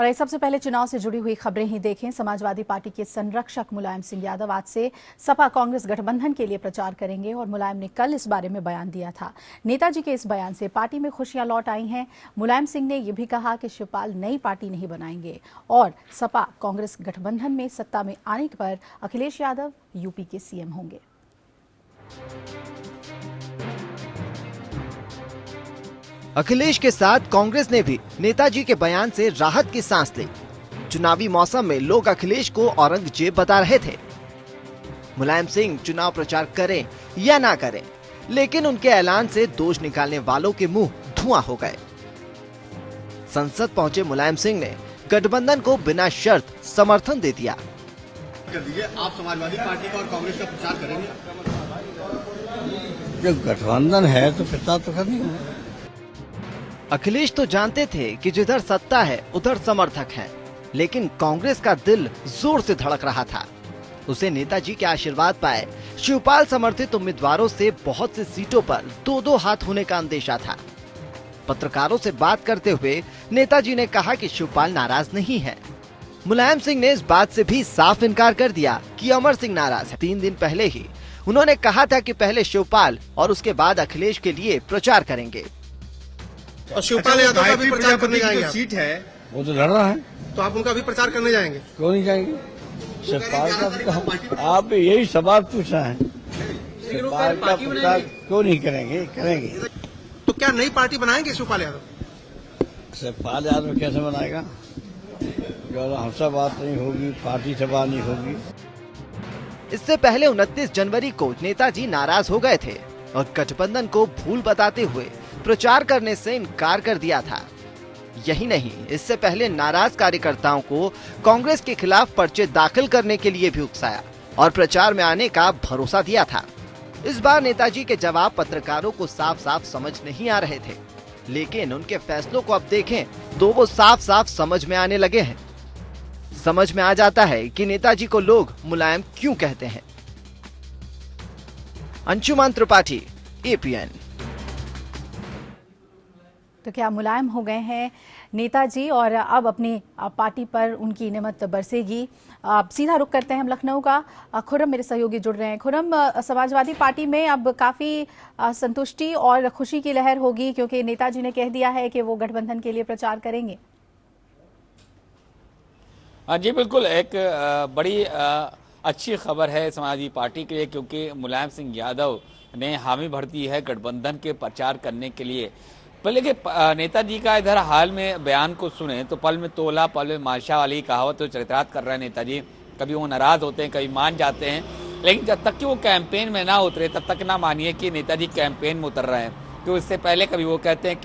और सबसे पहले चुनाव से जुड़ी हुई खबरें ही देखें। समाजवादी पार्टी के संरक्षक मुलायम सिंह यादव आज से सपा कांग्रेस गठबंधन के लिए प्रचार करेंगे और मुलायम ने कल इस बारे में बयान दिया था। नेताजी के इस बयान से पार्टी में खुशियां लौट आई हैं। मुलायम सिंह ने यह भी कहा कि शिवपाल नई पार्टी नहीं बनाएंगे और सपा कांग्रेस गठबंधन में सत्ता में आने पर अखिलेश यादव यूपी के सीएम होंगे। अखिलेश के साथ कांग्रेस ने भी नेताजी के बयान से राहत की सांस ली। चुनावी मौसम में लोग अखिलेश को औरंगजेब बता रहे थे। मुलायम सिंह चुनाव प्रचार करें या ना करें, लेकिन उनके ऐलान से दोष निकालने वालों के मुंह धुआं हो गए। संसद पहुंचे मुलायम सिंह ने गठबंधन को बिना शर्त समर्थन दे दिया। आप समाजवादी पार्टी का और कांग्रेस का प्रचार करेंगे? जब गठबंधन है तो प्रचार तो करेंगे। अखिलेश तो जानते थे कि जिधर सत्ता है उधर समर्थक हैं, लेकिन कांग्रेस का दिल जोर से धड़क रहा था। उसे नेताजी के आशीर्वाद पाए शिवपाल समर्थित उम्मीदवारों से बहुत सी सीटों पर दो हाथ होने का अंदेशा था। पत्रकारों से बात करते हुए नेताजी ने कहा कि शिवपाल नाराज नहीं है। मुलायम सिंह ने इस बात से भी साफ इनकार कर दिया कि अमर सिंह नाराज है। 3 दिन पहले ही उन्होंने कहा था कि पहले शिवपाल और उसके बाद अखिलेश के लिए प्रचार करेंगे। और शिवपाल यादव का भी प्रचार करने जाएंगे? सीट है वो तो लड़ रहा है, तो आप उनका भी प्रचार करने जाएंगे? क्यों नहीं जाएंगे? शिवपाल का आप यही सवाल पूछा है, शिवपाल का प्रचार क्यों नहीं करेंगे? करेंगे। तो क्या नई पार्टी बनाएंगे शिवपाल यादव? शिवपाल यादव कैसे बनाएगा? जो हमसे बात नहीं होगी, पार्टी से बात नहीं होगी। इससे पहले 29 जनवरी को नेताजी नाराज हो गए थे और गठबंधन को भूल बताते हुए प्रचार करने से इनकार कर दिया था। यही नहीं, इससे पहले नाराज कार्यकर्ताओं को कांग्रेस के खिलाफ पर्चे दाखिल करने के लिए भी उकसाया और प्रचार में आने का भरोसा दिया था। इस बार नेताजी के जवाब पत्रकारों को साफ साफ समझ नहीं आ रहे थे, लेकिन उनके फैसलों को अब देखें तो वो साफ साफ समझ में आने लगे हैं। समझ में आ जाता है कि नेताजी को लोग मुलायम क्यों कहते हैं। अंशुमान त्रिपाठी, APN। तो क्या मुलायम हो गए हैं नेताजी और अब अपनी पार्टी पर उनकी नेमत बरसेगी? सीधा रुख करते हैं हम लखनऊ का। खुर्रम मेरे सहयोगी जुड़ रहे हैं। खुर्रम, समाजवादी पार्टी में अब काफी संतुष्टि और खुशी की लहर होगी क्योंकि नेताजी ने कह दिया है कि वो गठबंधन के लिए प्रचार करेंगे। जी बिल्कुल, एक बड़ी अच्छी खबर है समाजवादी पार्टी के लिए, क्योंकि मुलायम सिंह यादव ने हामी भर दी है गठबंधन के प्रचार करने के लिए। पहले कि नेताजी का इधर हाल में बयान को सुने तो पल में तोला पल में माशा वाली कहावत तो चरितार्थ कर रहे हैं नेताजी। कभी वो नाराज होते हैं, कभी मान जाते हैं, लेकिन जब तक कि वो कैंपेन में ना उतरे तब तक ना मानिए कि नेताजी कैंपेन में उतर रहे हैं। तो इससे पहले कभी वो कहते हैं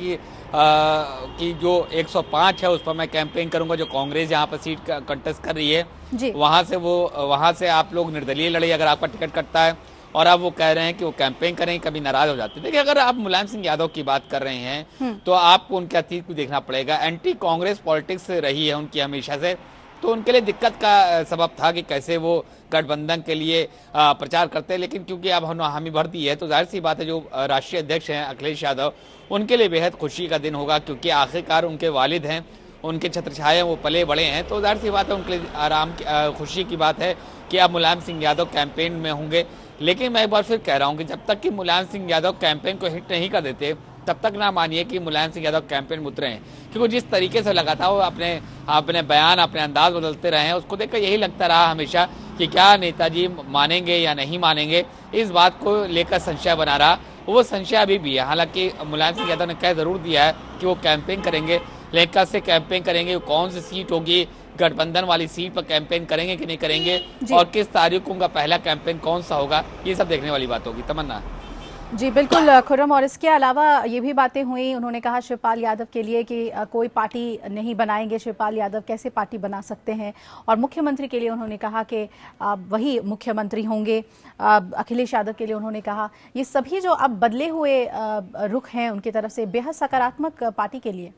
कि जो 105 है उस पर मैं कैंपेन करूंगा, जो कांग्रेस यहाँ पर सीट कंटेस्ट कर रही है वहां से आप लोग निर्दलीय लड़े अगर आपका टिकट कटता है, और अब वो कह रहे हैं कि वो कैंपेन करें, कभी नाराज हो जाते हैं। देखिए, अगर आप मुलायम सिंह यादव की बात कर रहे हैं तो आपको उनके अतीत को देखना पड़ेगा। एंटी कांग्रेस पॉलिटिक्स रही है उनकी हमेशा से, तो उनके लिए दिक्कत का सबब था कि कैसे वो गठबंधन के लिए प्रचार करते हैं। लेकिन क्योंकि अब हामी भर दी है तो जाहिर सी बात है जो राष्ट्रीय अध्यक्ष हैं अखिलेश यादव, उनके लिए बेहद खुशी का दिन होगा, क्योंकि आखिरकार उनके वालिद हैं, उनके छत्रछाया वो पले बड़े हैं। तो जाहिर सी बात है उनके लिए आराम खुशी की बात है कि अब मुलायम सिंह यादव कैंपेन में होंगे। लेकिन मैं एक बार फिर कह रहा हूं कि जब तक कि मुलायम सिंह यादव कैंपेन को हिट नहीं कर देते तब तक ना मानिए कि मुलायम सिंह यादव कैंपेन में उतरे हैं, क्योंकि जिस तरीके से लगा था वो अपने बयान अपने अंदाज बदलते रहे हैं। उसको देखकर यही लगता रहा हमेशा कि क्या नेताजी मानेंगे या नहीं मानेंगे। इस बात को लेकर संशय बना रहा, वो संशय अभी भी है। हालांकि मुलायम सिंह यादव ने कह जरूर दिया है कि वो कैंपेन करेंगे, लेकिन कैसे कैंपेन करेंगे, कौन सी सीट होगी, गठबंधन वाली सीट पर कैंपेन करेंगे कि नहीं करेंगे, और किस तारीख को उनका पहला कैंपेन कौन सा होगा, ये सब देखने वाली बात होगी। तमन्ना। जी बिल्कुल खुर्रम, और इसके अलावा ये भी बातें हुई, उन्होंने कहा शिवपाल यादव के लिए कि कोई पार्टी नहीं बनाएंगे, शिवपाल यादव कैसे पार्टी बना सकते हैं, और मुख्यमंत्री के लिए उन्होंने कहा कि वही मुख्यमंत्री होंगे। अखिलेश यादव के लिए उन्होंने कहा ये सभी जो अब बदले हुए रुख हैं उनकी तरफ से बेहद सकारात्मक पार्टी के लिए।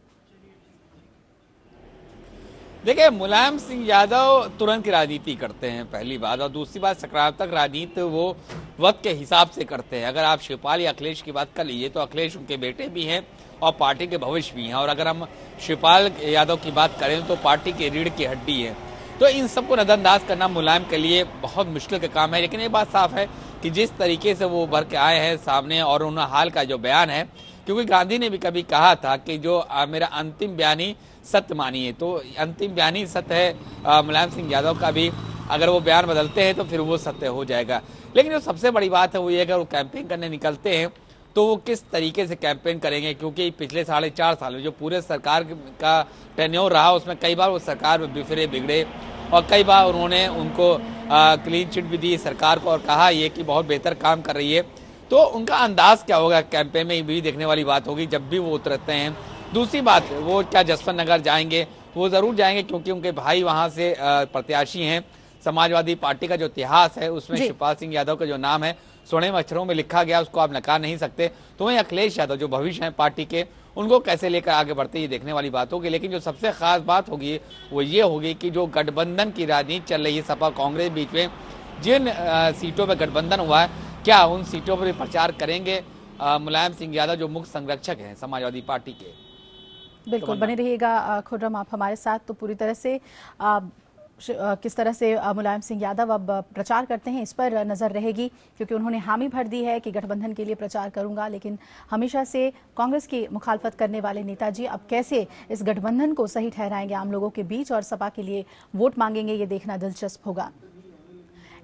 देखिए, मुलायम सिंह यादव तुरंत की राजनीति करते हैं, पहली बात, और दूसरी बात सकारात्मक राजनीति वो वक्त के हिसाब से करते हैं। अगर आप शिवपाल या अखिलेश की बात कर लीजिए तो अखिलेश उनके बेटे भी हैं और पार्टी के भविष्य भी हैं। और अगर हम शिवपाल यादव की बात करें तो पार्टी की रीढ़ की हड्डी है। तो इन सबको नजरअंदाज करना मुलायम के लिए बहुत मुश्किल का काम है। लेकिन ये बात साफ है कि जिस तरीके से वो उभर के आए हैं सामने, और उन्होंने हाल का जो बयान है, क्योंकि गांधी ने भी कभी कहा था कि जो मेरा अंतिम बयान ही सत्य मानिए, तो अंतिम बयान ही सत्य है। मुलायम सिंह यादव का भी अगर वो बयान बदलते हैं तो फिर वो सत्य हो जाएगा। लेकिन जो सबसे बड़ी बात है वो ये, अगर वो कैंपेन करने निकलते हैं तो वो किस तरीके से कैंपेन करेंगे, क्योंकि पिछले 4.5 साल में जो पूरे सरकार का टेन्योर रहा उसमें कई बार वो सरकार में बिफरे बिगड़े, और कई बार उन्होंने उनको क्लीन चिट भी दी सरकार को और कहा ये कि बहुत बेहतर काम कर रही है। तो उनका अंदाज क्या होगा कैंपेन में, ये भी देखने वाली बात होगी जब भी वो उतरते हैं। दूसरी बात, वो क्या जसवंत नगर जाएंगे? वो जरूर जाएंगे, क्योंकि उनके भाई वहां से प्रत्याशी हैं। समाजवादी पार्टी का जो इतिहास है उसमें शिवपाल सिंह यादव का जो नाम है स्वर्णिम अक्षरों में लिखा गया, उसको आप नकार नहीं सकते। तो वहीं अखिलेश यादव जो भविष्य है पार्टी के, उनको कैसे लेकर आगे बढ़ते ये देखने वाली बात होगी। लेकिन जो सबसे खास बात होगी वो ये होगी कि जो गठबंधन की राजनीति चल रही है सपा कांग्रेस बीच में, जिन सीटों पर गठबंधन हुआ है, क्या उन सीटों पर भी प्रचार करेंगे मुलायम सिंह यादव जो मुख्य संरक्षक हैं समाजवादी पार्टी के? बिल्कुल बने रहिएगा खुर्रम आप हमारे साथ। तो पूरी तरह से किस तरह से मुलायम सिंह यादव अब प्रचार करते हैं इस पर नजर रहेगी, क्योंकि उन्होंने हामी भर दी है कि गठबंधन के लिए प्रचार करूंगा। लेकिन हमेशा से कांग्रेस की मुखालफत करने वाले नेताजी अब कैसे इस गठबंधन को सही ठहराएंगे आम लोगों के बीच और सपा के लिए वोट मांगेंगे, ये देखना दिलचस्प होगा।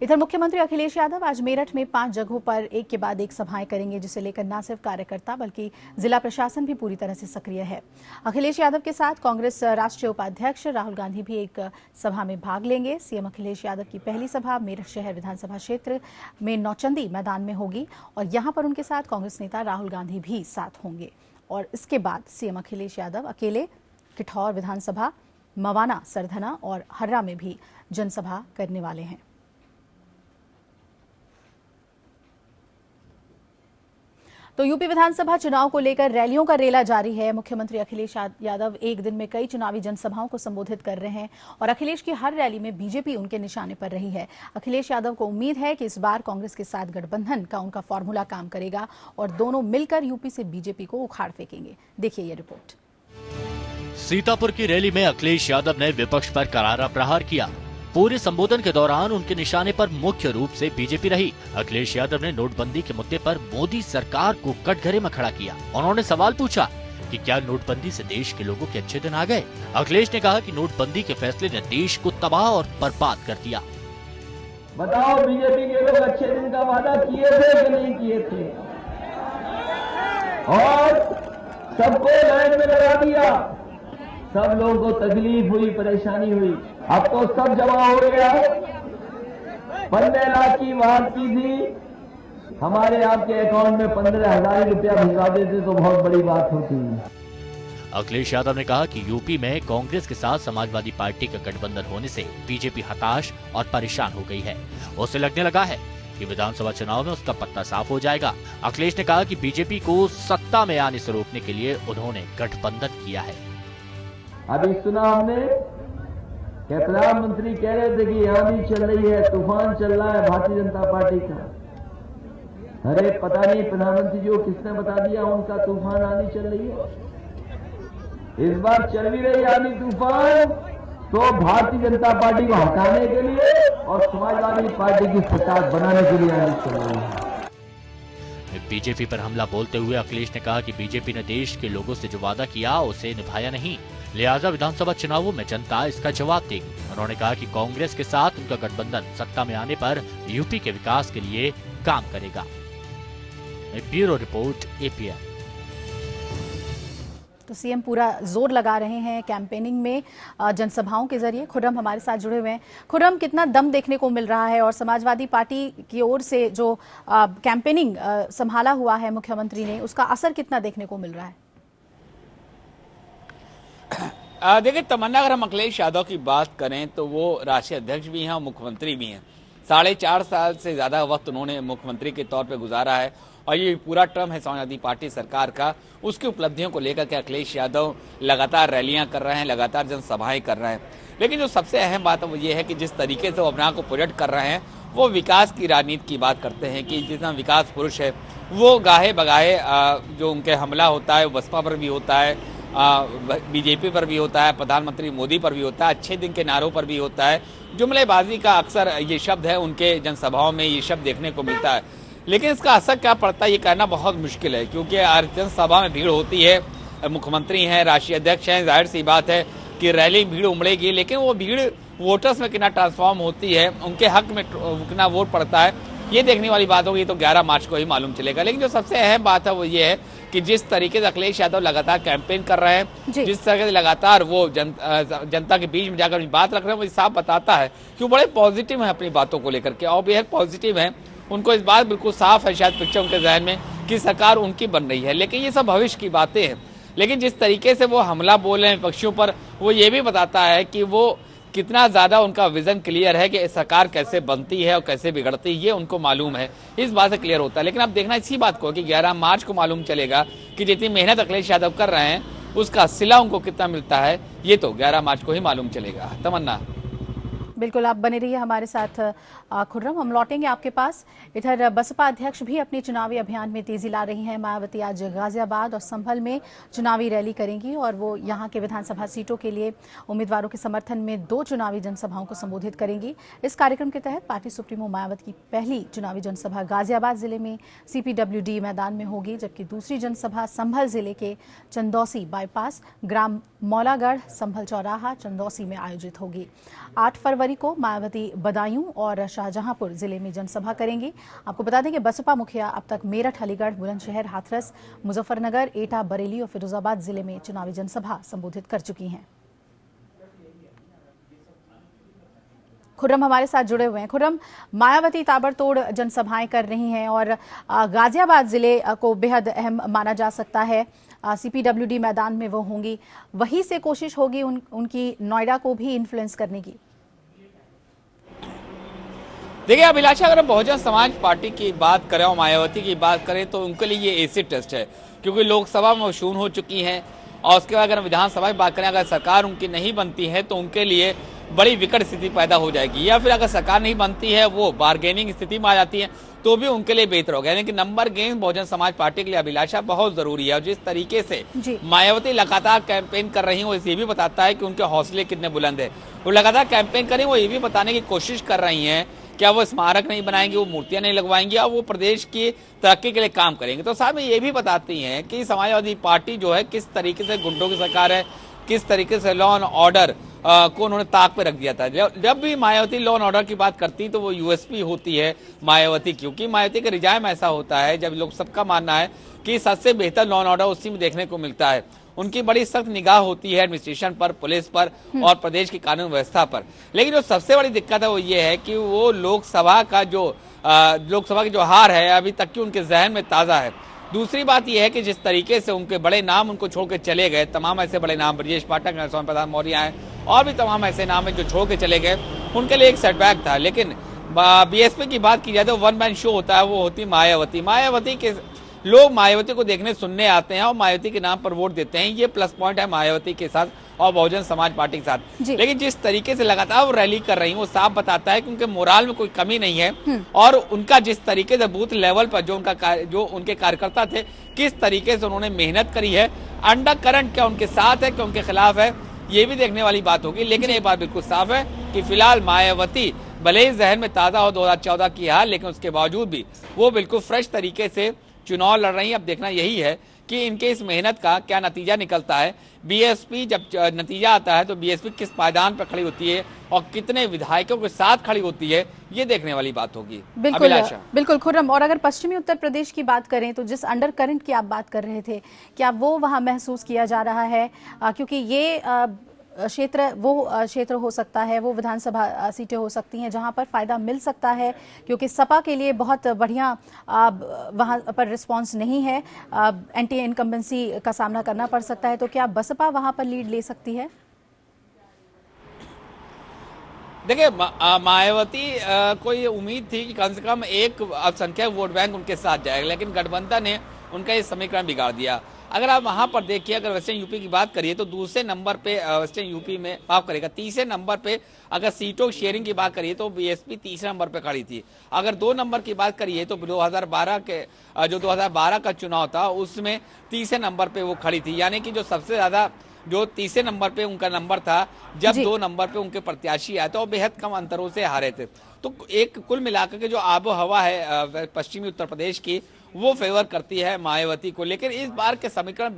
इधर मुख्यमंत्री अखिलेश यादव आज मेरठ में 5 जगहों पर एक के बाद एक सभाएं करेंगे, जिसे लेकर न सिर्फ कार्यकर्ता बल्कि जिला प्रशासन भी पूरी तरह से सक्रिय है। अखिलेश यादव के साथ कांग्रेस राष्ट्रीय उपाध्यक्ष राहुल गांधी भी एक सभा में भाग लेंगे। सीएम अखिलेश यादव की पहली सभा मेरठ शहर विधानसभा क्षेत्र में नौचंदी मैदान में होगी और यहां पर उनके साथ कांग्रेस नेता राहुल गांधी भी साथ होंगे। और इसके बाद सीएम अखिलेश यादव अकेले किठौर विधानसभा, मवाना, सरधना और हर्रा में भी जनसभा करने वाले हैं। तो यूपी विधानसभा चुनाव को लेकर रैलियों का रेला जारी है। मुख्यमंत्री अखिलेश यादव एक दिन में कई चुनावी जनसभाओं को संबोधित कर रहे हैं और अखिलेश की हर रैली में बीजेपी उनके निशाने पर रही है। अखिलेश यादव को उम्मीद है कि इस बार कांग्रेस के साथ गठबंधन का उनका फॉर्मूला काम करेगा और दोनों मिलकर यूपी से बीजेपी को उखाड़ फेंकेंगे। देखिए ये रिपोर्ट। सीतापुर की रैली में अखिलेश यादव ने विपक्ष पर करारा प्रहार किया। पूरे संबोधन के दौरान उनके निशाने पर मुख्य रूप से बीजेपी रही। अखिलेश यादव ने नोटबंदी के मुद्दे पर मोदी सरकार को कटघरे में खड़ा किया। उन्होंने सवाल पूछा कि क्या नोटबंदी से देश के लोगों के अच्छे दिन आ गए। अखिलेश ने कहा कि नोटबंदी के फैसले ने देश को तबाह और बर्बाद कर दिया। बताओ बीजेपी के लोग अच्छे दिन का वादा किए थे कि नहीं किए थे, और सबको लाइन में लगा दिया। सब लोगों को तकलीफ हुई, परेशानी हुई। अब तो सब जमा हो गया। 15 लाख की बात की थी, हमारे आपके अकाउंट में 15,000 रुपया भिजवा देते तो बहुत बड़ी बात होती। अखिलेश यादव ने कहा कि यूपी में कांग्रेस के साथ समाजवादी पार्टी का गठबंधन होने से बीजेपी हताश और परेशान हो गई है। उसे लगने लगा है कि विधानसभा चुनाव में उसका पत्ता साफ हो जाएगा। अखिलेश ने कहा कि बीजेपी को सत्ता में आने से रोकने के लिए उन्होंने गठबंधन किया है। अभी सुना हमने कि प्रधानमंत्री कह रहे थे कि आंधी चल रही है, तूफान चल रहा है भारतीय जनता पार्टी का। अरे पता नहीं प्रधानमंत्री जी को किसने बता दिया उनका तूफान आंधी चल रही है। इस बार चल भी रही आंधी तूफान तो भारतीय जनता पार्टी को हटाने के लिए और समाजवादी पार्टी की सरकार बनाने के लिए आंधी चल रही है। बीजेपी पर हमला बोलते हुए अखिलेश ने कहा कि बीजेपी ने देश के लोगों से जो वादा किया उसे निभाया नहीं, लिहाजा विधानसभा चुनावों में जनता इसका जवाब देगी। उन्होंने कहा कि कांग्रेस के साथ उनका गठबंधन सत्ता में आने पर यूपी के विकास के लिए काम करेगा। Bureau report, APN. तो सीएम पूरा जोर लगा रहे हैं कैंपेनिंग में जनसभाओं के जरिए। खुर्रम हमारे साथ जुड़े हुए हैं। खुर्रम, कितना दम देखने को मिल रहा है और समाजवादी पार्टी की ओर से जो कैंपेनिंग संभाला हुआ है मुख्यमंत्री ने, उसका असर कितना देखने को मिल रहा है? देखिए तमन्ना, अगर हम अखिलेश यादव की बात करें तो वो राष्ट्रीय अध्यक्ष भी हैं और मुख्यमंत्री भी हैं। 4.5 साल से ज्यादा वक्त उन्होंने मुख्यमंत्री के तौर पे गुजारा है और ये पूरा टर्म है समाजवादी पार्टी सरकार का। उसकी उपलब्धियों को लेकर के अखिलेश यादव लगातार रैलियां कर रहे हैं, लगातार जनसभाएं कर रहे हैं। लेकिन जो सबसे अहम बात है वो ये है कि जिस तरीके से वो अपने आप को प्रोजेक्ट कर रहे हैं वो विकास की राजनीति की बात करते हैं कि जितना विकास पुरुष है वो गाहे बगाहे जो उनके हमला होता है वो बसपा पर भी होता है, बीजेपी पर भी होता है, प्रधानमंत्री मोदी पर भी होता है, अच्छे दिन के नारों पर भी होता है। जुमलेबाजी का अक्सर ये शब्द है, उनके जनसभाओं में ये शब्द देखने को मिलता है, लेकिन इसका असर क्या पड़ता है ये कहना बहुत मुश्किल है, क्योंकि जनसभा में भीड़ होती है, मुख्यमंत्री हैं, राष्ट्रीय अध्यक्ष हैं, जाहिर सी बात है कि रैली भीड़ उमड़ेगी, लेकिन वो भीड़ वोटर्स में कितना ट्रांसफॉर्म होती है, उनके हक में कितना वोट पड़ता है, ये देखने वाली बात होगी। तो 11 मार्च को ही मालूम चलेगा। लेकिन जो सबसे अहम बात है वो ये है कि जिस तरीके से अखिलेश यादव लगातार कैंपेन कर रहे हैं, जिस तरह से लगातार वो जनता के बीच में जाकर बात रख रहे हैं, वो साफ बताता है कि वो बड़े पॉजिटिव हैं अपनी बातों को लेकर के, और बेहद पॉजिटिव हैं। उनको इस बात बिल्कुल साफ है, शायद पिक्चर उनके जहन में, कि सरकार उनकी बन रही है। लेकिन ये सब भविष्य की बातें हैं। लेकिन जिस तरीके से वो हमला बोल रहे हैं विपक्षियों पर, वो ये भी बताता है कि वो कितना ज्यादा उनका विजन क्लियर है कि सरकार कैसे बनती है और कैसे बिगड़ती है, ये उनको मालूम है। इस बात से क्लियर होता है। लेकिन अब देखना इसी बात को कि 11 मार्च को मालूम चलेगा कि जितनी मेहनत अखिलेश यादव कर रहे हैं उसका सिला उनको कितना मिलता है, ये तो 11 मार्च को ही मालूम चलेगा। तमन्ना। बिल्कुल, आप बने रहिए हमारे साथ खुर्रम, हम लौटेंगे आपके पास। इधर बसपा अध्यक्ष भी अपने चुनावी अभियान में तेजी ला रही हैं। मायावती आज गाजियाबाद और संभल में चुनावी रैली करेंगी और वो यहां के विधानसभा सीटों के लिए उम्मीदवारों के समर्थन में 2 चुनावी जनसभाओं को संबोधित करेंगी। इस कार्यक्रम के तहत पार्टी सुप्रीमो मायावती की पहली चुनावी जनसभा गाजियाबाद जिले में CPWD मैदान में होगी, जबकि दूसरी जनसभा संभल जिले के चंदौसी बाईपास, ग्राम मौलागढ़, संभल चौराहा, चंदौसी में आयोजित होगी। 8 फरवरी को मायावती बदायूं और शाहजहांपुर जिले में जनसभा करेंगी। आपको बता दें कि बसपा मुखिया अब तक मेरठ, अलीगढ़, बुलंदशहर, हाथरस, मुजफ्फरनगर, एटा, बरेली और फिरोजाबाद जिले में चुनावी जनसभा संबोधित कर चुकी हैं। खुर्रम हमारे साथ जुड़े हुए हैं। खुर्रम, मायावती ताबड़तोड़ जनसभाएं कर रही हैं और गाजियाबाद जिले को बेहद अहम माना जा सकता है। CPWD मैदान में वो होंगी, वहीं से कोशिश होगी उनकी नोएडा को भी इन्फ्लुएंस करने की। देखिए अभिलाषा, अगर बहुजन समाज पार्टी की बात करें और मायावती की बात करें तो उनके लिए ये एसिड टेस्ट है, क्योंकि लोकसभा में शून्य हो चुकी हैं और उसके बाद अगर विधानसभा की बात करें, अगर सरकार उनकी नहीं बनती है तो उनके लिए बड़ी विकट स्थिति पैदा हो जाएगी, या फिर अगर सरकार नहीं बनती है, वो बार्गेनिंग स्थिति में आ जाती है, तो भी उनके लिए बेहतर होगा। यानी कि number game Bahujan Samaj party के लिए अभिलाषा बहुत जरूरी है। और जिस तरीके से मायावती लगातार कैंपेन कर रही है, वो ये भी बताता है कि उनके हौसले कितने बुलंद है। वो लगातार कैंपेन करें, वो ये भी बताने की कोशिश कर रही हैं क्या वो स्मारक नहीं बनाएंगे, वो मूर्तियां नहीं लगवाएंगी और वो प्रदेश की तरक्की के लिए काम करेंगे। तो साथ में ये भी बताती हैं कि समाजवादी पार्टी जो है किस तरीके से गुंडों की सरकार है, किस तरीके से लॉ एंड ऑर्डर को उन्होंने ताक पे रख दिया था। जब भी मायावती लॉ एंड ऑर्डर की बात करती तो वो USP होती है मायावती, क्योंकि मायावती का रिजाइम ऐसा होता है जब लोग सबका मानना है कि सबसे बेहतर लॉ एंड ऑर्डर उसी में देखने को मिलता है। उनकी बड़ी सख्त निगाह होती है एडमिनिस्ट्रेशन पर, पुलिस पर और प्रदेश की कानून व्यवस्था पर। लेकिन जो सबसे बड़ी दिक्कत है वो ये है कि वो लोकसभा की जो हार है अभी तक की उनके जहन में ताजा है। दूसरी बात यह है कि जिस तरीके से उनके बड़े नाम उनको छोड़ के चले गए, तमाम ऐसे बड़े नाम, ब्रजेश पाठक, स्वामी प्रसाद मौर्य हैं और भी तमाम ऐसे नाम है जो छोड़ के चले गए, उनके लिए एक सेटबैक था। लेकिन BSP की बात की जाए तो 1 मैन शो होता है, वो होती मायावती के लोग मायावती को देखने सुनने आते हैं और मायावती के नाम पर वोट देते हैं। ये प्लस पॉइंट है मायावती के साथ और बहुजन समाज पार्टी के साथ। लेकिन जिस तरीके से लगातार वो रैली कर रही है, वो साफ बताता है कि उनके मोराल में कोई कमी नहीं है और उनका जिस तरीके से बूथ लेवल पर जो उनके कार्यकर्ता थे, किस तरीके से उन्होंने मेहनत करी है, अंडर करंट क्या उनके साथ है, क्या उनके खिलाफ है, ये भी देखने वाली बात होगी। लेकिन एक बात बिल्कुल साफ है कि फिलहाल मायावती भले ही जहन में ताजा हो 2014 की हार, लेकिन उसके बावजूद भी वो बिल्कुल फ्रेश तरीके से चुनाव लड़ रही है। अब देखना यही है कि इनके इस मेहनत का क्या नतीजा निकलता है। BSP जब नतीजा आता है तो BSP किस पायदान पर खड़ी होती है और कितने विधायकों के साथ खड़ी होती है, ये देखने वाली बात होगी। बिल्कुल खुर्रम, और अगर पश्चिमी उत्तर प्रदेश की बात करें तो जिस अंडर करंट की आप बात कर रहे थे, क्या वो वहां महसूस किया जा रहा है? क्योंकि ये क्षेत्र हो सकता है, वो विधानसभा सीटें हो सकती हैं जहां पर फायदा मिल सकता है, क्योंकि सपा के लिए बहुत बढ़िया वहां पर रिस्पांस नहीं है, एंटी इनकम्बेंसी का सामना करना पड़ सकता है। तो क्या बसपा वहां पर लीड ले सकती है? देखिए मायावती को ये उम्मीद थी कि कम से कम एक अल्पसंख्यक वोट बैंक उनके साथ जाएगा, लेकिन गठबंधन ने उनका ये समीकरण बिगाड़ दिया। अगर आप वहां पर देखिए, अगर वेस्टर्न यूपी की बात करिए तो दूसरे नंबर पे वेस्टर्न यूपी में माफ करेगा, तीसरे नंबर पे अगर सीटों शेयरिंग की बात करिए तो बीएसपी तीसरे नंबर पे खड़ी थी। अगर 2 नंबर की बात करिए तो 2012 के जो 2012 का चुनाव था उसमें तीसरे नंबर पे वो खड़ी थी, यानी कि जो सबसे ज्यादा जो तीसरे नंबर पे उनका नंबर था, जब 2 नंबर पे उनके प्रत्याशी आए तो बेहद कम अंतरों से हारे थे। तो एक कुल मिलाकर के जो आबो हवा है पश्चिमी उत्तर प्रदेश की, वो फेवर करती है मायावती को। लेकिन इस बार के समीकरण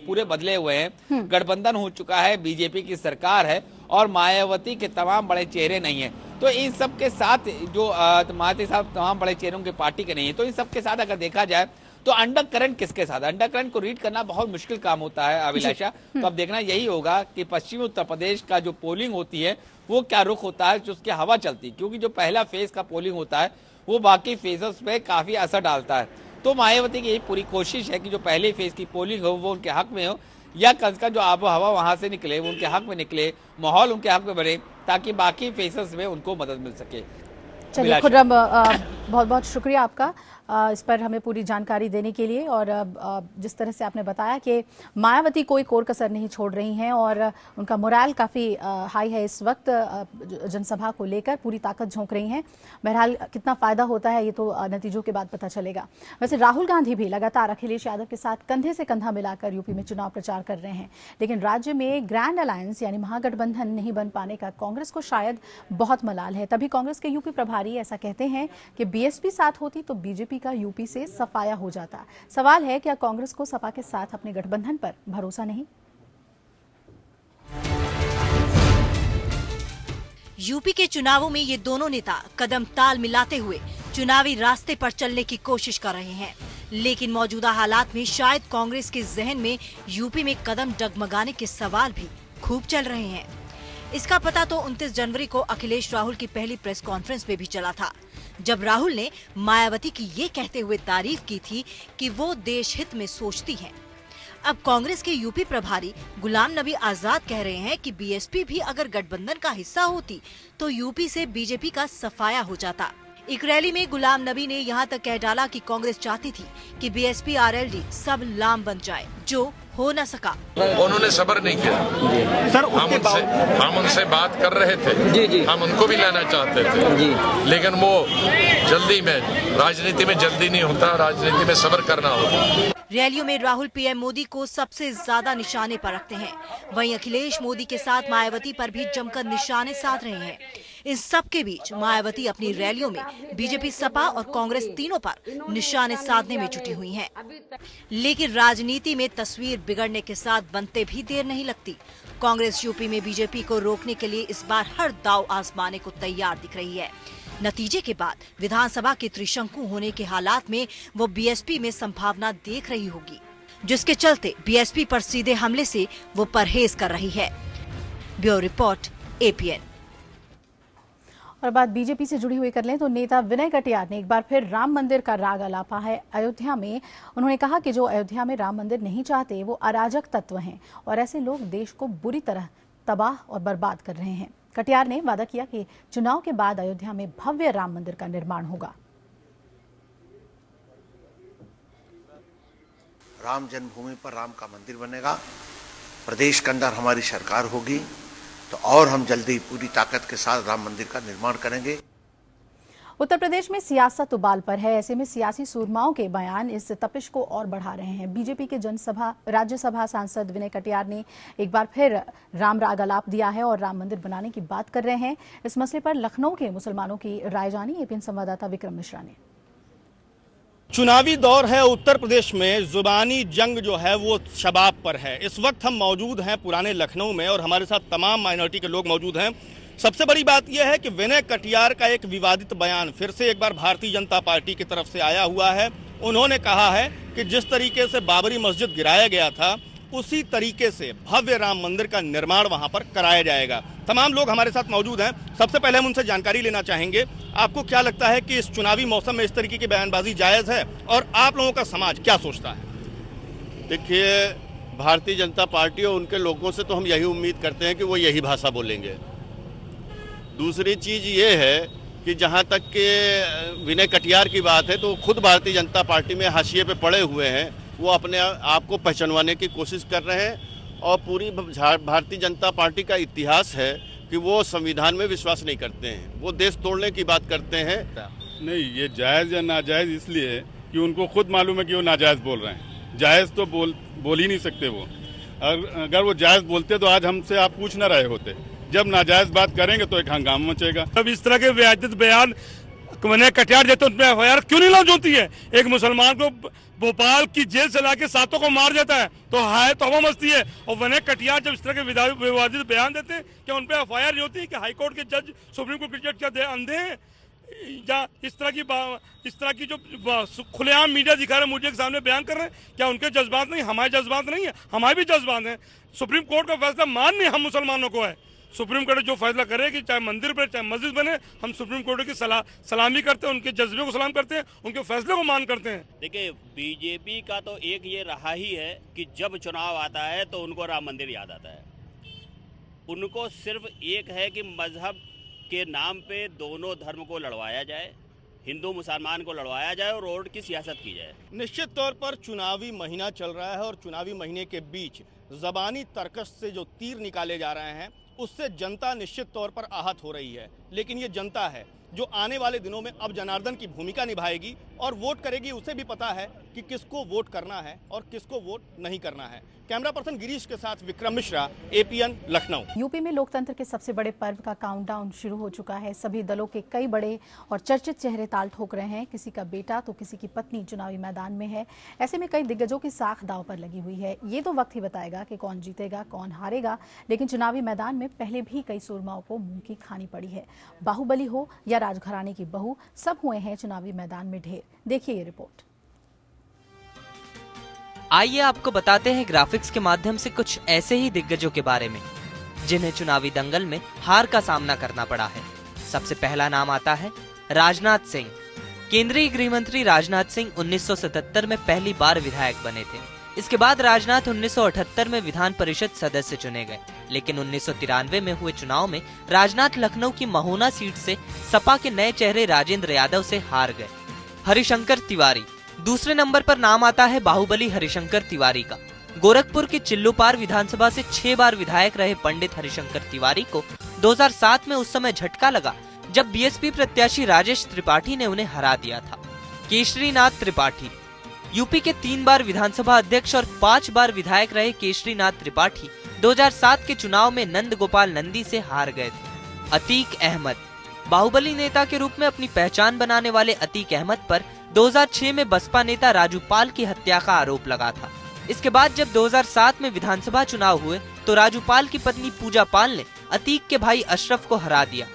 पूरे बदले हुए हैं। गठबंधन हो चुका है, बीजेपी की सरकार है और मायावती के तमाम बड़े चेहरे नहीं है। तो इन सब के साथ जो मायावती साहब तमाम बड़े चेहरों के पार्टी के नहीं है, तो इन सब के साथ अगर देखा जाए तो अंडर करंट किसके साथ, अंडर करंट को रीड करना बहुत मुश्किल काम होता है अभिलाषा। तो अब देखना यही होगा कि पश्चिमी उत्तर प्रदेश का जो पोलिंग होती है वो क्या रुख होता है, जो उसकी हवा चलती, क्योंकि जो पहला फेज का पोलिंग होता है वो बाकी फेजेस पे काफी असर डालता है। तो मायावती की यही पूरी कोशिश है कि जो पहले फेज की पोलिंग हो वो उनके हक में हो, या कल का जो आबो हवा वहां से निकले वो उनके हक में निकले, माहौल उनके हक में बने, ताकि बाकी फेजेस में उनको मदद मिल सके। चलिए खुर्रम, बहुत बहुत शुक्रिया आपका इस पर हमें पूरी जानकारी देने के लिए। और जिस तरह से आपने बताया कि मायावती कोई कोर कसर नहीं छोड़ रही हैं और उनका मोराल काफ़ी हाई है इस वक्त, जनसभा को लेकर पूरी ताकत झोंक रही हैं। बहरहाल कितना फ़ायदा होता है ये तो नतीजों के बाद पता चलेगा। वैसे राहुल गांधी भी लगातार अखिलेश यादव के साथ कंधे से कंधा मिलाकर यूपी में चुनाव प्रचार कर रहे हैं, लेकिन राज्य में ग्रैंड अलायंस यानी महागठबंधन नहीं बन पाने का कांग्रेस को शायद बहुत मलाल है। तभी कांग्रेस के यूपी प्रभारी ऐसा कहते हैं कि बीएसपी साथ होती तो बीजेपी का यूपी से सफाया हो जाता। सवाल है, क्या कांग्रेस को सपा के साथ अपने गठबंधन पर भरोसा नहीं? यूपी के चुनावों में ये दोनों नेता कदम ताल मिलाते हुए चुनावी रास्ते पर चलने की कोशिश कर रहे हैं, लेकिन मौजूदा हालात में शायद कांग्रेस के जहन में यूपी में कदम डगमगाने के सवाल भी खूब चल रहे हैं। इसका पता तो 29 जनवरी को अखिलेश राहुल की पहली प्रेस कॉन्फ्रेंस में भी चला था, जब राहुल ने मायावती की ये कहते हुए तारीफ की थी कि वो देश हित में सोचती हैं। अब कांग्रेस के यूपी प्रभारी गुलाम नबी आजाद कह रहे हैं कि बीएसपी भी अगर गठबंधन का हिस्सा होती तो यूपी से बीजेपी का सफाया हो जाता। एक रैली में गुलाम नबी ने यहाँ तक कह डाला कि कांग्रेस चाहती थी कि बीएसपी आरएलडी सब लाम बन जाए, जो हो न सका। उन्होंने सब्र नहीं किया सर, हम उनसे बात कर रहे थे जी। हम उनको भी लाना चाहते थे जी। लेकिन वो जल्दी में, राजनीति में जल्दी नहीं होता, राजनीति में सब्र करना होता। रैलियों में राहुल पीएम मोदी को सबसे ज्यादा निशाने पर रखते हैं, वहीं अखिलेश मोदी के साथ मायावती पर भी जमकर निशाने साध रहे हैं। इन सब के बीच मायावती अपनी रैलियों में बीजेपी, सपा और कांग्रेस तीनों पर निशाने साधने में जुटी हुई हैं। लेकिन राजनीति में तस्वीर बिगड़ने के साथ बनते भी देर नहीं लगती। कांग्रेस यूपी में बीजेपी को रोकने के लिए इस बार हर दांव आजमाने को तैयार दिख रही है। नतीजे के बाद विधानसभा के त्रिशंकु होने के हालात में वो बीएसपी में संभावना देख रही होगी, जिसके चलते बीएसपी पर सीधे हमले से वो परहेज कर रही है। Bureau report, APN. और बात बीजेपी से जुड़ी हुई कर लें तो नेता विनय कटियार ने एक बार फिर राम मंदिर का राग अलापा है अयोध्या में। उन्होंने कहा कि जो अयोध्या में राम मंदिर नहीं चाहते वो अराजक तत्व हैं और ऐसे लोग देश को बुरी तरह तबाह और बर्बाद कर रहे हैं। कटियार ने वादा किया कि चुनाव के बाद अयोध्या में भव्य राम मंदिर का निर्माण होगा। राम जन्मभूमि पर राम का मंदिर बनेगा, प्रदेश के अंदर हमारी सरकार होगी तो और हम जल्दी पूरी ताकत के साथ राम मंदिर का निर्माण करेंगे। उत्तर प्रदेश में सियासत उबाल पर है, ऐसे में सियासी सूरमाओं के बयान इस तपिश को और बढ़ा रहे हैं। बीजेपी के राज्यसभा सांसद विनय कटियार ने एक बार फिर राम राग अलाप दिया है और राम मंदिर बनाने की बात कर रहे हैं। इस मसले पर लखनऊ के मुसलमानों की राय जानी एपीएन संवाददाता विक्रम मिश्रा ने। चुनावी दौर है उत्तर प्रदेश में, जुबानी जंग जो है वो शबाब पर है। इस वक्त हम मौजूद हैं पुराने लखनऊ में और हमारे साथ तमाम माइनॉरिटी के लोग मौजूद हैं। सबसे बड़ी बात यह है कि विनय कटियार का एक विवादित बयान फिर से एक बार भारतीय जनता पार्टी की तरफ से आया हुआ है। उन्होंने कहा है कि जिस तरीके से बाबरी मस्जिद गिराया गया था उसी तरीके से भव्य राम मंदिर का निर्माण वहां पर कराया जाएगा। तमाम लोग हमारे साथ मौजूद हैं। सबसे पहले हम उनसे जानकारी लेना चाहेंगे, आपको क्या लगता है कि इस चुनावी मौसम में इस तरीके की बयानबाजी जायज़ है और आप लोगों का समाज क्या सोचता है? देखिए, भारतीय जनता पार्टी और उनके लोगों से तो हम यही उम्मीद करते हैं कि वो यही भाषा बोलेंगे। दूसरी चीज़ ये है कि जहाँ तक के विनय कटियार की बात है तो खुद भारतीय जनता पार्टी में हाशिए पे पड़े हुए हैं, वो अपने आप को पहचानवाने की कोशिश कर रहे हैं। और पूरी भारतीय जनता पार्टी का इतिहास है कि वो संविधान में विश्वास नहीं करते हैं, वो देश तोड़ने की बात करते हैं। नहीं, ये जायज़ या नाजायज़ इसलिए कि उनको खुद मालूम है कि वो नाजायज़ बोल रहे हैं। जायज़ तो बोल ही नहीं सकते वो। अगर वो जायज़ बोलते तो आज हमसे आप पूछ ना रहे होते। जब नाजायज़ बात करेंगे तो एक हंगामा मचेगा। अब इस तरह के व्याजित बयान मैंने कटिहार देते उनमें एफआईआर क्यों नहीं लॉन्च होती है? एक मुसलमान को भोपाल की जेल से लाके सातों को मार देता है तो हवा मस्ती है। और वने कटिहार जब इस तरह के विवादित बयान देते हैं, क्या उन पर एफआईआर नहीं होती? कि हाईकोर्ट के जज सुप्रीम कोर्ट के जज क्या अंधे हैं? या इस तरह की जो खुलेआम मीडिया दिखा रहे हैं, मीडिया के सामने बयान कर रहे हैं, क्या उनके जज्बात नहीं, हमारे जज्बात नहीं है? हमारे भी जज्बात हैं। सुप्रीम कोर्ट का फैसला मानने हम मुसलमानों को है। सुप्रीम कोर्ट जो फैसला करेगी, चाहे मंदिर पर चाहे मस्जिद बने, हम सुप्रीम कोर्ट की सलामी करते हैं, उनके जज्बे को सलाम करते हैं, उनके फैसले को मान करते हैं। देखिए, बीजेपी का तो एक ये रहा ही है कि जब चुनाव आता है तो उनको राम मंदिर याद आता है। उनको सिर्फ एक है कि मजहब के नाम पे दोनों धर्म को लड़वाया जाए, हिंदू मुसलमान को लड़वाया जाए और वोट की सियासत की जाए। निश्चित तौर पर चुनावी महीना चल रहा है और चुनावी महीने के बीच ज़बानी तर्कश से जो तीर निकाले जा रहे हैं उससे जनता निश्चित तौर पर आहत हो रही है। लेकिन ये जनता है जो आने वाले दिनों में अब जनार्दन की भूमिका निभाएगी और वोट करेगी। उसे भी पता है कि किसको वोट करना है और किसको वोट नहीं करना है। कैमरा पर्सन गिरीश के साथ विक्रम मिश्रा, एपीएन, लखनऊ। यूपी में लोकतंत्र के सबसे बड़े पर्व का काउंटडाउन शुरू हो चुका है। सभी दलों के कई बड़े और चर्चित चेहरे ताल ठोक रहे हैं। किसी का बेटा तो किसी की पत्नी चुनावी मैदान में है। ऐसे में कई दिग्गजों की साख दांव पर लगी हुई है। ये तो वक्त ही बताएगा कि कौन जीतेगा कौन हारेगा, लेकिन चुनावी मैदान में पहले भी कई सुरमाओं को मुंह की खानी पड़ी है। बाहुबली हो या राजघराने की बहू, सब हुए हैं चुनावी मैदान में ढेर। देखिए ये रिपोर्ट। आइए आपको बताते हैं ग्राफिक्स के माध्यम से कुछ ऐसे ही दिग्गजों के बारे में जिन्हें चुनावी दंगल में हार का सामना करना पड़ा है। सबसे पहला नाम आता है राजनाथ सिंह। केंद्रीय गृह मंत्री राजनाथ सिंह 1977 में पहली बार विधायक बने थे। इसके बाद राजनाथ 1978 में विधान परिषद सदस्य चुने गए, लेकिन 1993 में हुए चुनाव में राजनाथ लखनऊ की महोना सीट से सपा के नए चेहरे राजेंद्र यादव से हार गए। हरिशंकर तिवारी। दूसरे नंबर पर नाम आता है बाहुबली हरिशंकर तिवारी का। गोरखपुर के चिल्लूपार विधानसभा से 6 बार विधायक रहे पंडित हरिशंकर तिवारी को 2007 में उस समय झटका लगा जब बीएसपी प्रत्याशी राजेश त्रिपाठी ने उन्हें हरा दिया था। केशरीनाथ त्रिपाठी। यूपी के 3 बार विधानसभा अध्यक्ष और 5 बार विधायक रहे केशरीनाथ त्रिपाठी 2007 के चुनाव में नंद गोपाल नंदी से हार गए थे। अतीक अहमद। बाहुबली नेता के रूप में अपनी पहचान बनाने वाले अतीक अहमद पर 2006 में बसपा नेता राजू पाल की हत्या का आरोप लगा था। इसके बाद जब 2007 में विधानसभा चुनाव हुए तो राजू पाल की पत्नी पूजा पाल ने अतीक के भाई अशरफ को हरा दिया।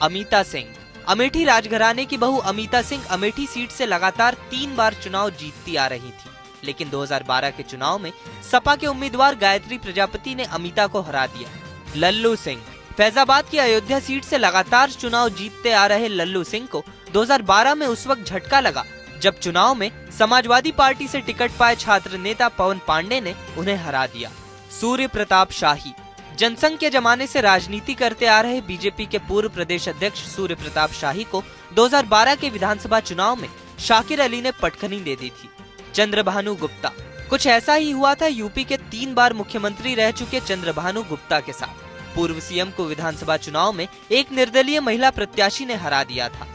अमिता सिंह। अमेठी राजघराने की बहू अमिता सिंह अमेठी सीट से लगातार 3 बार चुनाव जीतती आ रही थी, लेकिन 2012 के चुनाव में सपा के उम्मीदवार गायत्री प्रजापति ने अमिता को हरा दिया। लल्लू सिंह। फैजाबाद की अयोध्या सीट से लगातार चुनाव जीतते आ रहे लल्लू सिंह को 2012 में उस वक्त झटका लगा जब चुनाव में समाजवादी पार्टी से टिकट पाए छात्र नेता पवन पांडे ने उन्हें हरा दिया। सूर्य प्रताप शाही। जनसंघ के जमाने से राजनीति करते आ रहे बीजेपी के पूर्व प्रदेश अध्यक्ष सूर्य प्रताप शाही को 2012 के विधानसभा चुनाव में शाकिर अली ने पटखनी दे दी थी। चंद्रभानु गुप्ता। कुछ ऐसा ही हुआ था यूपी के 3 बार मुख्यमंत्री रह चुके चंद्रभानु गुप्ता के साथ। पूर्व सीएम को विधानसभा चुनाव में एक निर्दलीय महिला प्रत्याशी ने हरा दिया था।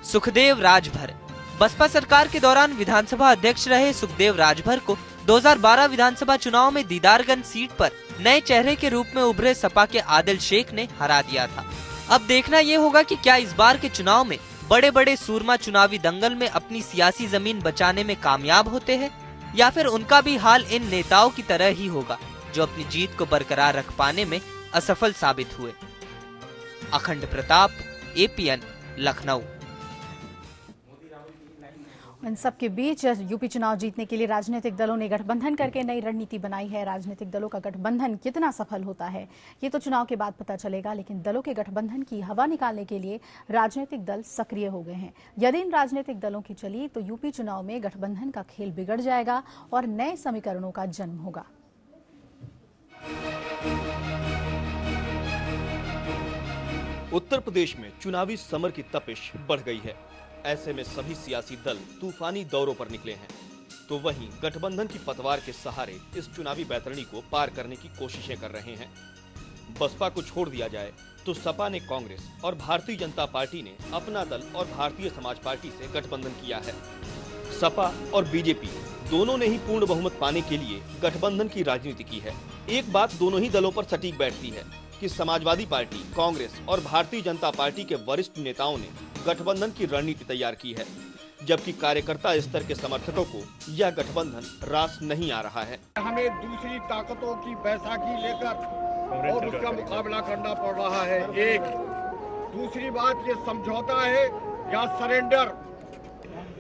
सुखदेव राजभर। बसपा सरकार के दौरान विधानसभा अध्यक्ष रहे सुखदेव राजभर को 2012 विधानसभा चुनाव में दीदारगंज सीट पर नए चेहरे के रूप में उभरे सपा के आदिल शेख ने हरा दिया था। अब देखना ये होगा कि क्या इस बार के चुनाव में बड़े बड़े सूरमा चुनावी दंगल में अपनी सियासी जमीन बचाने में कामयाब होते हैं या फिर उनका भी हाल इन नेताओं की तरह ही होगा जो अपनी जीत को बरकरार रख पाने में असफल साबित हुए। अखंड प्रताप, एपीएन, लखनऊ। इन सब के बीच यूपी चुनाव जीतने के लिए राजनीतिक दलों ने गठबंधन करके नई रणनीति बनाई है। राजनीतिक दलों का गठबंधन कितना सफल होता है ये तो चुनाव के बाद पता चलेगा, लेकिन दलों के गठबंधन की हवा निकालने के लिए राजनीतिक दल सक्रिय हो गए हैं। यदि इन राजनीतिक दलों की चली तो यूपी चुनाव में गठबंधन का खेल बिगड़ जाएगा और नए समीकरणों का जन्म होगा। उत्तर प्रदेश में चुनावी समर की तपिश बढ़ गई है। ऐसे में सभी सियासी दल तूफानी दौरों पर निकले हैं। तो वहीं गठबंधन की पतवार के सहारे इस चुनावी बैतरणी को पार करने की कोशिशें कर रहे हैं। बसपा को छोड़ दिया जाए तो सपा ने कांग्रेस और भारतीय जनता पार्टी ने अपना दल और भारतीय समाज पार्टी से गठबंधन किया है। सपा और बीजेपी दोनों ने ही पूर्ण बहुमत पाने के लिए गठबंधन की राजनीति की है। एक बात दोनों ही दलों पर सटीक बैठती है कि समाजवादी पार्टी, कांग्रेस और भारतीय जनता पार्टी के वरिष्ठ नेताओं ने गठबंधन की रणनीति तैयार की है, जबकि कार्यकर्ता स्तर के समर्थकों को यह गठबंधन रास नहीं आ रहा है। हमें दूसरी ताकतों की बैसाखी लेकर और उसका मुकाबला करना पड़ रहा है। एक दूसरी बात ये समझौता है या सरेंडर।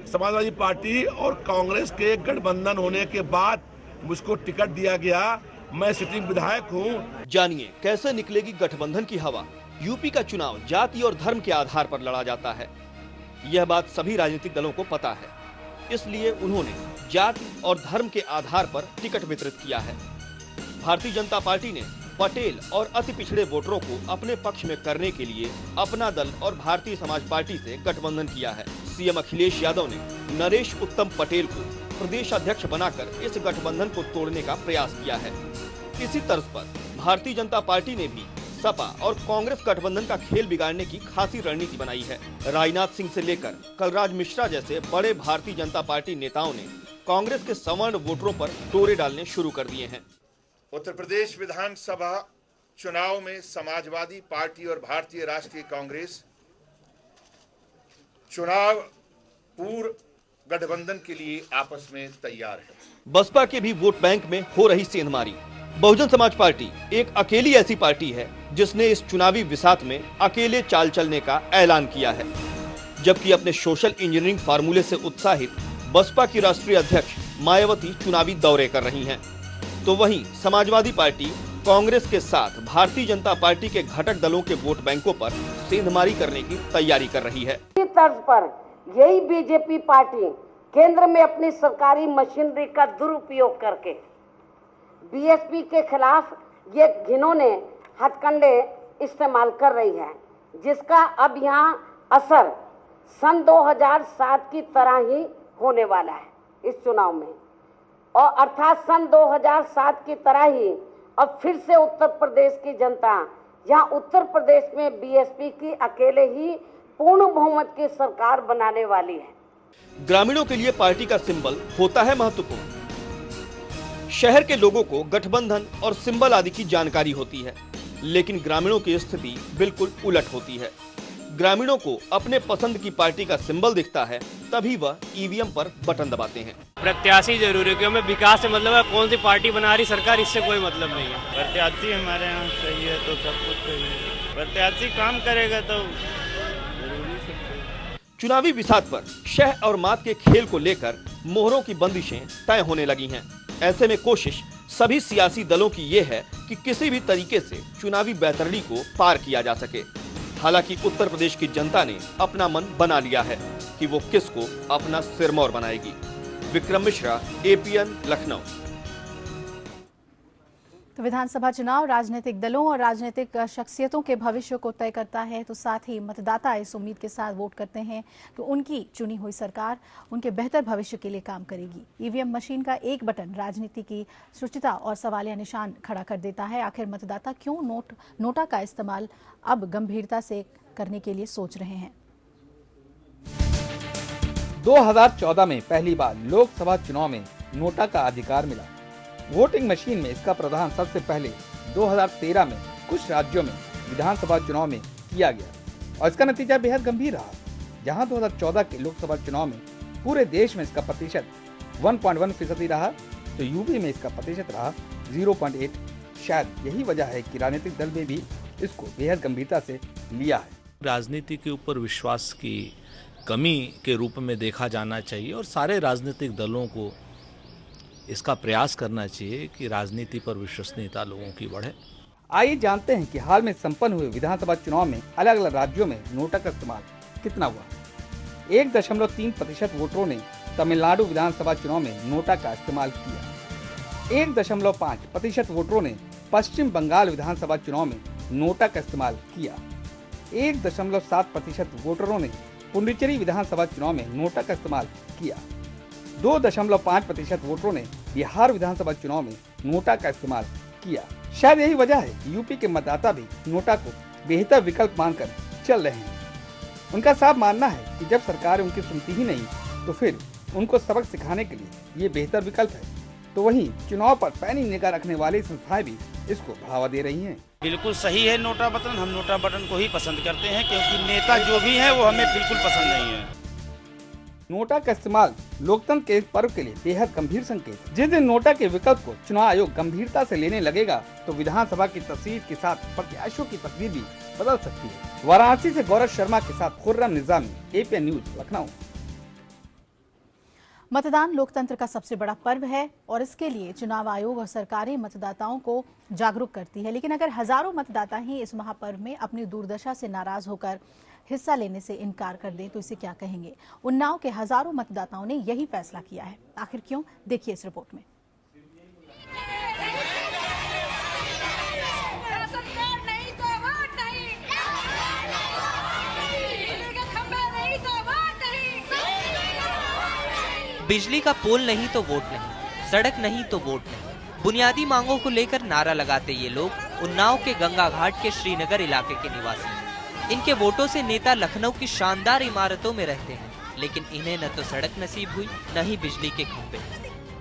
समाजवादी पार्टी और कांग्रेस के गठबंधन होने के बाद मुझको टिकट दिया गया, मैं सिटिंग विधायक हूँ। जानिए कैसे निकलेगी गठबंधन की हवा। यूपी का चुनाव जाति और धर्म के आधार पर लड़ा जाता है, यह बात सभी राजनीतिक दलों को पता है। इसलिए उन्होंने जाति और धर्म के आधार पर टिकट वितरित किया है। भारतीय जनता पार्टी ने पटेल और अति पिछड़े वोटरों को अपने पक्ष में करने के लिए अपना दल और भारतीय समाज पार्टी से गठबंधन किया है। सीएम अखिलेश यादव ने नरेश उत्तम पटेल को प्रदेश अध्यक्ष बनाकर इस गठबंधन को तोड़ने का प्रयास किया है। इसी तर्ज पर भारतीय जनता पार्टी ने भी सपा और कांग्रेस गठबंधन का खेल बिगाड़ने की खासी रणनीति बनाई है। राजनाथ सिंह से लेकर कलराज मिश्रा जैसे बड़े भारतीय जनता पार्टी नेताओं ने कांग्रेस के सवर्ण वोटरों पर डोरे डालने शुरू कर दिए हैं। उत्तर प्रदेश विधानसभा चुनाव में समाजवादी पार्टी और भारतीय राष्ट्रीय कांग्रेस चुनाव पूर्व गठबंधन के लिए आपस में तैयार है। बसपा के भी वोट बैंक में हो रही सेंधमारी। बहुजन समाज पार्टी एक अकेली ऐसी पार्टी है जिसने इस चुनावी विसात में अकेले चाल चलने का ऐलान किया है, जबकि अपने सोशल इंजीनियरिंग फार्मूले से उत्साहित बसपा की राष्ट्रीय अध्यक्ष मायावती चुनावी दौरे कर रही हैं। तो वहीं समाजवादी पार्टी कांग्रेस के साथ भारतीय जनता पार्टी के घटक दलों के वोट बैंकों पर सेंधमारी करने की तैयारी कर रही है। इसी तर्ज पर यही बीजेपी पार्टी केंद्र में अपनी सरकारी मशीनरी का दुरुपयोग करके बीएसपी के खिलाफ ये घिनौने हथकंडे इस्तेमाल कर रही है, जिसका अब यहाँ असर सन 2007 की तरह ही होने वाला है इस चुनाव में, और अर्थात सन 2007 की तरह ही अब फिर से उत्तर प्रदेश की जनता, यहाँ उत्तर प्रदेश में बीएसपी की अकेले ही पूर्ण बहुमत की सरकार बनाने वाली है। ग्रामीणों के लिए पार्टी का सिंबल होता है महत्वपूर्ण। शहर के लोगों को गठबंधन और सिंबल आदि की जानकारी होती है, लेकिन ग्रामीणों की स्थिति बिल्कुल उलट होती है। ग्रामीणों को अपने पसंद की पार्टी का सिंबल दिखता है, तभी वह ईवीएम पर बटन दबाते हैं। प्रत्याशी जरूरी है, क्योंकि हमें विकास से मतलब है, कौन सी पार्टी बना रही सरकार, इससे कोई मतलब नहीं है। प्रत्याशी हमारे यहाँ सही है तो सब कुछ सही है, प्रत्याशी काम करेगा तो जरूरी सब। चुनावी विसात पर शह और मात के खेल को लेकर मोहरों की बंदिशें तय होने लगी हैं। ऐसे में कोशिश सभी सियासी दलों की ये है कि किसी भी तरीके से चुनावी बैतरणी को पार किया जा सके। हालांकि उत्तर प्रदेश की जनता ने अपना मन बना लिया है कि वो किसको अपना सिरमौर बनाएगी। विक्रम मिश्रा, एपीएन, लखनऊ। तो विधानसभा चुनाव राजनीतिक दलों और राजनीतिक शख्सियतों के भविष्य को तय करता है, तो साथ ही मतदाता इस उम्मीद के साथ वोट करते हैं कि उनकी चुनी हुई सरकार उनके बेहतर भविष्य के लिए काम करेगी। ईवीएम मशीन का एक बटन राजनीति की शुचिता और सवालिया निशान खड़ा कर देता है। आखिर मतदाता क्यों नोटा का इस्तेमाल अब गंभीरता से करने के लिए सोच रहे हैं? 2014 में पहली बार लोकसभा चुनाव में नोटा का अधिकार मिला। वोटिंग मशीन में इसका प्रावधान सबसे पहले 2013 में कुछ राज्यों में विधानसभा चुनाव में किया गया और इसका नतीजा बेहद गंभीर रहा। जहां 2014 के लोकसभा चुनाव में पूरे देश में इसका प्रतिशत 1.1% रहा, तो यूपी में इसका प्रतिशत रहा 0.8। शायद यही वजह है कि राजनीतिक दल ने भी इसको बेहद गंभीरता से लिया है। राजनीति के ऊपर विश्वास की कमी के रूप में देखा जाना चाहिए और सारे राजनीतिक दलों को इसका प्रयास करना चाहिए कि राजनीति पर विश्वसनीयता लोगों की बढ़े। आइए जानते हैं कि हाल में संपन्न हुए विधानसभा चुनाव में अलग अलग राज्यों में नोटा का इस्तेमाल कितना हुआ। 1.3% वोटरों ने तमिलनाडु विधानसभा चुनाव में नोटा का इस्तेमाल किया। 1.5% वोटरों ने पश्चिम बंगाल विधानसभा चुनाव में नोटा का इस्तेमाल किया। 1.7% वोटरों ने पुडुचेरी विधानसभा चुनाव में नोटा का इस्तेमाल किया। 2.5% वोटरों ने बिहार विधानसभा चुनाव में नोटा का इस्तेमाल किया। शायद यही वजह है कि यूपी के मतदाता भी नोटा को बेहतर विकल्प मानकर चल रहे हैं। उनका साफ मानना है कि जब सरकार उनकी सुनती ही नहीं तो फिर उनको सबक सिखाने के लिए ये बेहतर विकल्प है। तो वहीं चुनाव पर पैनी निगाह रखने वाली संस्थाएं भी इसको बढ़ावा दे रही हैं। बिल्कुल सही है नोटा बटन, हम नोटा बटन को ही पसंद करते हैं क्योंकि नेता जो भी है वो हमें बिल्कुल पसंद नहीं है। नोटा का इस्तेमाल लोकतंत्र के इस पर्व के लिए बेहद गंभीर संकेत है। जिस दिन नोटा के विकल्प को चुनाव आयोग गंभीरता से लेने लगेगा तो विधानसभा की तस्वीर के साथ प्रत्याशियों की तस्वीर भी बदल सकती है। वाराणसी से गौरव शर्मा के साथ खुर्रम निजामी, एपीएन न्यूज, लखनऊ। मतदान लोकतंत्र का सबसे बड़ा पर्व है और इसके लिए चुनाव आयोग और सरकारें मतदाताओं को जागरूक करती है। लेकिन अगर हजारों मतदाता ही इस महापर्व में अपनी दुर्दशा से नाराज होकर हिस्सा लेने से इनकार कर दें तो इसे क्या कहेंगे। उन्नाव के हजारों मतदाताओं ने यही फैसला किया है। आखिर क्यों, देखिए इस रिपोर्ट में। बिजली का पोल नहीं तो वोट नहीं, सड़क नहीं तो वोट नहीं। बुनियादी मांगों को लेकर नारा लगाते ये लोग उन्नाव के गंगा घाट के श्रीनगर इलाके के निवासी हैं। इनके वोटों से नेता लखनऊ की शानदार इमारतों में रहते हैं, लेकिन इन्हें न तो सड़क नसीब हुई, न ही बिजली के खंभे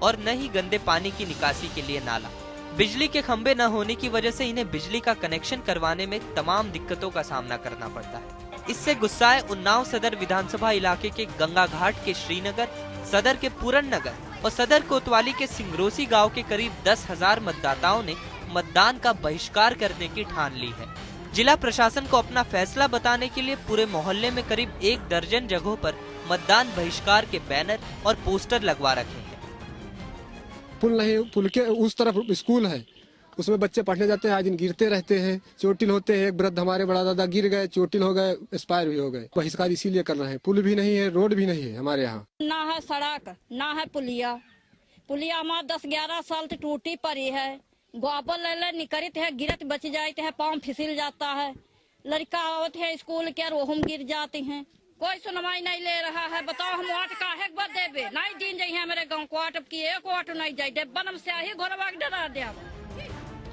और न ही गंदे पानी की निकासी के लिए नाला। बिजली के खंभे न होने की वजह से इन्हें बिजली का कनेक्शन करवाने में तमाम दिक्कतों का सामना करना पड़ता है। इससे गुस्साए उन्नाव सदर विधानसभा इलाके के गंगा घाट के श्रीनगर, सदर के पूरन नगर और सदर कोतवाली के सिंगरोसी गांव के करीब 10,000 मतदाताओं ने मतदान का बहिष्कार करने की ठान ली है। जिला प्रशासन को अपना फैसला बताने के लिए पूरे मोहल्ले में करीब 1 दर्जन जगहों पर मतदान बहिष्कार के बैनर और पोस्टर लगवा रखे हैं। पुल नहीं, पुल के उस तरफ स्कूल है, उसमें बच्चे पढ़ने जाते हैं, आज दिन गिरते रहते हैं, चोटिल होते हैं। एक वृद्ध हमारे बड़ा दादा गिर गए, चोटिल हो गए, एक्सपायर भी हो गए। बहिष्कार इसीलिए कर रहे हैं। पुल भी नहीं है, रोड भी नहीं है हमारे यहाँ, ना है सड़क, ना है पुलिया। पुलिया हमारा 10-11 साल से टूटी पड़ी है। गोबर ले निकलते है, गिरत बच जाते हैं, पाँव फिसल जाता है। लड़का आवत है स्कूल के और हम गिर जाते हैं। कोई सुनवाई नहीं ले रहा है। बताओ हम वाट काहे बर देबे? नहीं दिन जाइए मेरे गाँव को वाट की एक वाट नहीं जाए बनम से ही घोरवा डरा दे।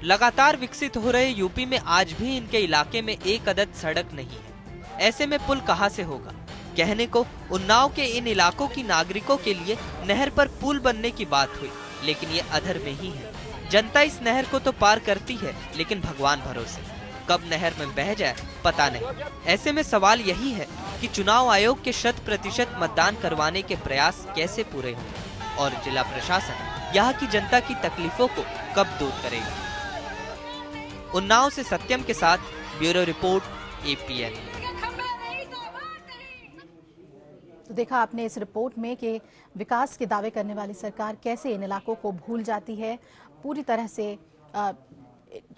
लगातार विकसित हो रहे यूपी में आज भी इनके इलाके में एक अदद सड़क नहीं है। ऐसे में पुल कहां से होगा। कहने को उन्नाव के इन इलाकों की नागरिकों के लिए नहर पर पुल बनने की बात हुई, लेकिन ये अधर में ही है। जनता इस नहर को तो पार करती है, लेकिन भगवान भरोसे कब नहर में बह जाए पता नहीं। ऐसे में सवाल यही है कि चुनाव आयोग के 100% मतदान करवाने के प्रयास कैसे पूरे होंगे और जिला प्रशासन यहाँ की जनता की तकलीफों को कब दूर करेगा। उन्नाव से सत्यम के साथ ब्यूरो रिपोर्ट, एपीएन। तो देखा आपने इस रिपोर्ट में कि विकास के दावे करने वाली सरकार कैसे इन इलाकों को भूल जाती है। पूरी तरह से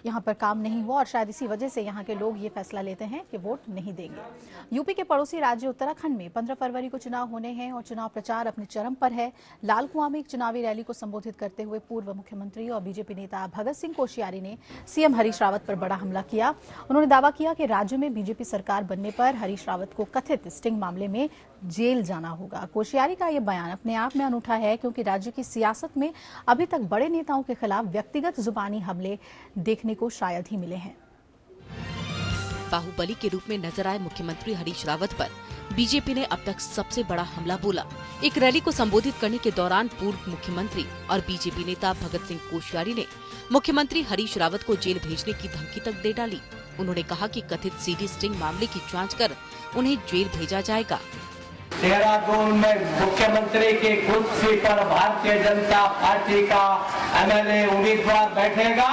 यहाँ पर काम नहीं हुआ और शायद इसी वजह से यहाँ के लोग ये फैसला लेते हैं कि वोट नहीं देंगे। यूपी के पड़ोसी राज्य उत्तराखंड में 15 फरवरी को चुनाव होने हैं और चुनाव प्रचार अपने चरम पर है। लाल कुआं में एक चुनावी रैली को संबोधित करते हुए पूर्व मुख्यमंत्री और बीजेपी नेता भगत सिंह कोश्यारी ने सीएम हरीश रावत पर बड़ा हमला किया। उन्होंने दावा किया कि राज्य में बीजेपी सरकार बनने पर हरीश रावत को कथित स्टिंग मामले में जेल जाना होगा। कोश्यारी का ये बयान अपने आप में अनूठा है क्योंकि राज्य की सियासत में अभी तक बड़े नेताओं के खिलाफ व्यक्तिगत जुबानी हमले देखने को शायद ही मिले हैं। बाहुबली के रूप में नजर आए मुख्यमंत्री हरीश रावत पर बीजेपी ने अब तक सबसे बड़ा हमला बोला। एक रैली को संबोधित करने के दौरान पूर्व मुख्यमंत्री और बीजेपी नेता भगत सिंह कोश्यारी ने मुख्यमंत्री हरीश रावत को जेल भेजने की धमकी तक दे डाली। उन्होंने कहा कि कथित सीडी स्टिंग मामले की जांच कर उन्हें जेल भेजा जाएगा। देहरादून में मुख्यमंत्री की कुर्सी पर भारतीय जनता पार्टी का एमएलए उम्मीदवार बैठेगा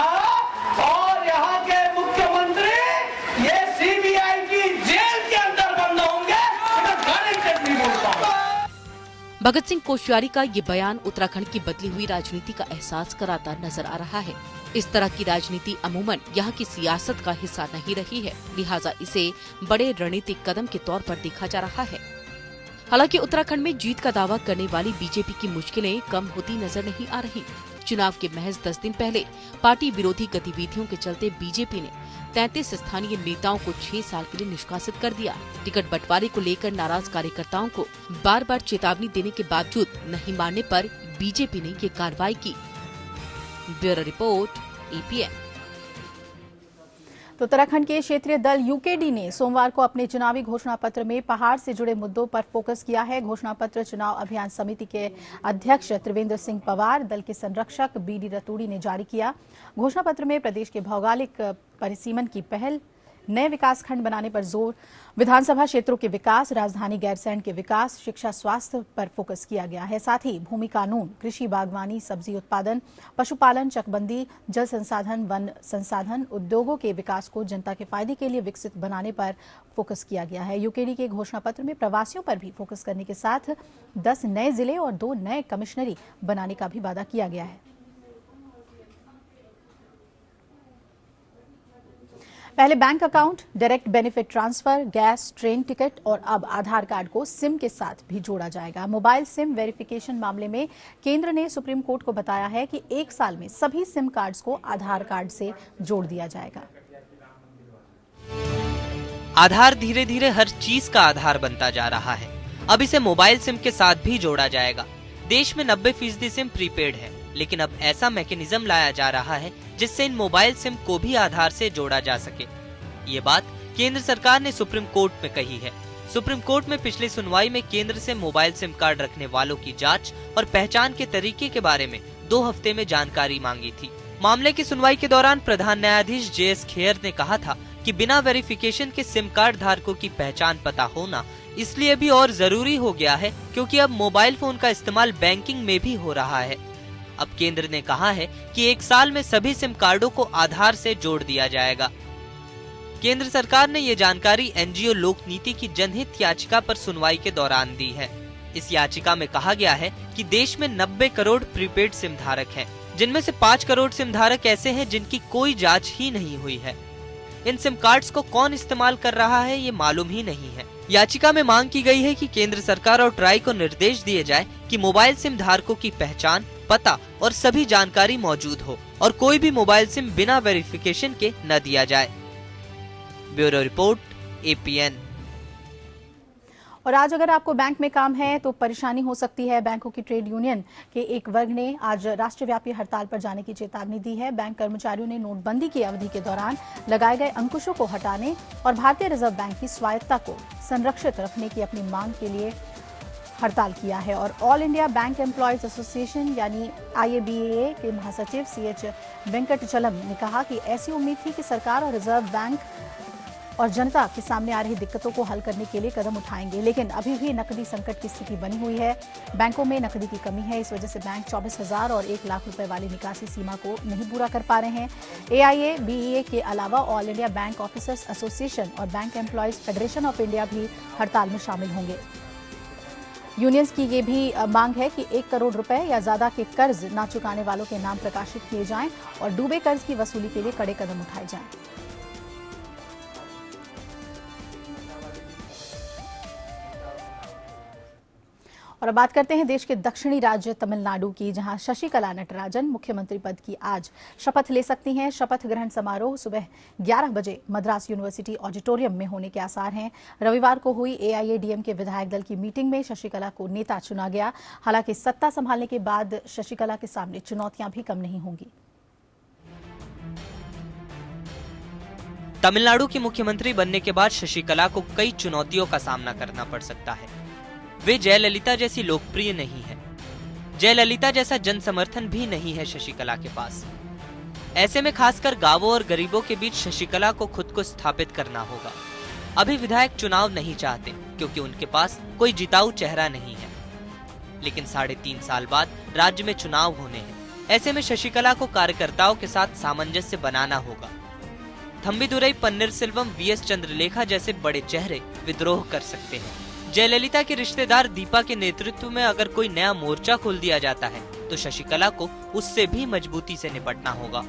और यहाँ के मुख्यमंत्री ये सीबीआई की जेल के अंदर बंद होंगे। भगत सिंह कोश्यारी का ये बयान उत्तराखंड की बदली हुई राजनीति का एहसास कराता नजर आ रहा है। इस तरह की राजनीति अमूमन यहाँ की सियासत का हिस्सा नहीं रही है, लिहाजा इसे बड़े रणनीतिक कदम के तौर पर देखा जा रहा है। हालांकि उत्तराखंड में जीत का दावा करने वाली बीजेपी की मुश्किलें कम होती नजर नहीं आ रही। चुनाव के महज 10 दिन पहले पार्टी विरोधी गतिविधियों के चलते बीजेपी ने 33 स्थानीय नेताओं को 6 साल के लिए निष्कासित कर दिया। टिकट बंटवारे को लेकर नाराज कार्यकर्ताओं को बार बार चेतावनी देने के बावजूद नहीं मानने पर बीजेपी ने ये कार्रवाई की। Bureau report, APN। तो उत्तराखंड के क्षेत्रीय दल यूकेडी ने सोमवार को अपने चुनावी घोषणा पत्र में पहाड़ से जुड़े मुद्दों पर फोकस किया है। घोषणा पत्र चुनाव अभियान समिति के अध्यक्ष त्रिवेंद्र सिंह पवार, दल के संरक्षक BD रतूड़ी ने जारी किया। घोषणा पत्र में प्रदेश के भौगोलिक परिसीमन की पहल, नए विकास खंड बनाने पर जोर, विधानसभा क्षेत्रों के विकास, राजधानी गैरसैंण के विकास, शिक्षा, स्वास्थ्य पर फोकस किया गया है। साथ ही भूमि कानून, कृषि, बागवानी, सब्जी उत्पादन, पशुपालन, चकबंदी, जल संसाधन, वन संसाधन, उद्योगों के विकास को जनता के फायदे के लिए विकसित बनाने पर फोकस किया गया है। यूकेडी के घोषणा पत्र में प्रवासियों पर भी फोकस करने के साथ 10 नए जिले और 2 नए कमिश्नरी बनाने का भी वादा किया गया है। पहले bank account, direct benefit transfer, gas, train ticket और अब आधार कार्ड को सिम के साथ भी जोड़ा जाएगा। मोबाइल सिम वेरिफिकेशन मामले में केंद्र ने सुप्रीम कोर्ट को बताया है कि 1 साल में सभी सिम कार्ड्स को आधार कार्ड से जोड़ दिया जाएगा। आधार धीरे धीरे हर चीज का आधार बनता जा रहा है। अब इसे मोबाइल सिम के साथ भी जोड़ा जाएगा। देश में 90% सिम प्रीपेड है, लेकिन अब ऐसा मैकेनिज्म लाया जा रहा है जिससे इन मोबाइल सिम को भी आधार से जोड़ा जा सके। ये बात केंद्र सरकार ने सुप्रीम कोर्ट में कही है। सुप्रीम कोर्ट में पिछली सुनवाई में केंद्र से मोबाइल सिम कार्ड रखने वालों की जांच और पहचान के तरीके के बारे में 2 हफ्ते में जानकारी मांगी थी। मामले की सुनवाई के दौरान प्रधान न्यायाधीश JS खेयर ने कहा था कि बिना वेरिफिकेशन के सिम कार्ड धारकों की पहचान पता होना इसलिए भी और जरूरी हो गया है क्योंकि अब मोबाइल फोन का इस्तेमाल बैंकिंग में भी हो रहा है। अब केंद्र ने कहा है कि 1 साल में सभी सिम कार्डों को आधार से जोड़ दिया जाएगा। केंद्र सरकार ने ये जानकारी NGO लोक नीति की जनहित याचिका पर सुनवाई के दौरान दी है। इस याचिका में कहा गया है कि देश में 90 करोड़ प्रीपेड सिम धारक हैं, जिनमें से 5 करोड़ सिम धारक ऐसे हैं जिनकी कोई जांच ही नहीं हुई है। इन सिम कार्ड्स को कौन इस्तेमाल कर रहा है ये मालूम ही नहीं है। याचिका में मांग की गई है कि केंद्र सरकार और ट्राई को निर्देश दिए जाए कि मोबाइल सिम धारकों की पहचान, पता और सभी जानकारी मौजूद हो और कोई भी मोबाइल सिम बिना वेरिफिकेशन के न दिया जाए। Bureau report, APN। और आज अगर आपको बैंक में काम है तो परेशानी हो सकती है। बैंकों की ट्रेड यूनियन के एक वर्ग ने आज राष्ट्रव्यापी हड़ताल पर जाने की चेतावनी दी है। बैंक कर्मचारियों ने नोटबंदी की अवधि के दौरान लगाए गए अंकुशों को हटाने और भारतीय रिजर्व बैंक की स्वायत्तता को संरक्षित रखने की अपनी मांग के लिए हड़ताल किया है। और all India bank employees association यानी IABA के महासचिव CH वेंकटचलम ने कहा कि ऐसी उम्मीद थी कि सरकार और रिजर्व बैंक और जनता के सामने आ रही दिक्कतों को हल करने के लिए कदम उठाएंगे, लेकिन अभी भी नकदी संकट की स्थिति बनी हुई है। बैंकों में नकदी की कमी है, इस वजह से बैंक 24,000 और 1 लाख रुपए वाली निकासी सीमा को नहीं पूरा कर पा रहे हैं। AIABA के अलावा all India bank officers association और bank employees federation of India भी हड़ताल में शामिल होंगे। यूनियंस की ये भी मांग है कि 1 करोड़ रुपए या ज्यादा के कर्ज ना चुकाने वालों के नाम प्रकाशित किए जाएं और डूबे कर्ज की वसूली के लिए कड़े कदम उठाए जाएं। और अब बात करते हैं देश के दक्षिणी राज्य तमिलनाडु की, जहां शशिकला नटराजन मुख्यमंत्री पद की आज शपथ ले सकती हैं। शपथ ग्रहण समारोह सुबह 11 बजे मद्रास यूनिवर्सिटी ऑडिटोरियम में होने के आसार हैं। रविवार को हुई AIADM के विधायक दल की मीटिंग में शशिकला को नेता चुना गया। हालांकि सत्ता संभालने के बाद शशिकला के सामने चुनौतियां भी कम नहीं होंगी। तमिलनाडु की मुख्यमंत्री बनने के बाद शशिकला को कई चुनौतियों का सामना करना पड़ सकता है। वे जयललिता जैसी लोकप्रिय नहीं है। जयललिता जैसा जन समर्थन भी नहीं है शशिकला के पास। ऐसे में खासकर गांवों और गरीबों के बीच शशिकला को खुद को स्थापित करना होगा। अभी विधायक चुनाव नहीं चाहते क्योंकि उनके पास कोई जिताऊ चेहरा नहीं है, लेकिन 3.5 साल बाद राज्य में चुनाव होने हैं। ऐसे में शशिकला को कार्यकर्ताओं के साथ सामंजस्य बनाना होगा। थम्बीदुरई पन्नीरसेल्वम VS चंद्रलेखा जैसे बड़े चेहरे विद्रोह कर सकते हैं। जयललिता के रिश्तेदार दीपा के नेतृत्व में अगर कोई नया मोर्चा खोल दिया जाता है तो शशिकला को उससे भी मजबूती से निपटना होगा।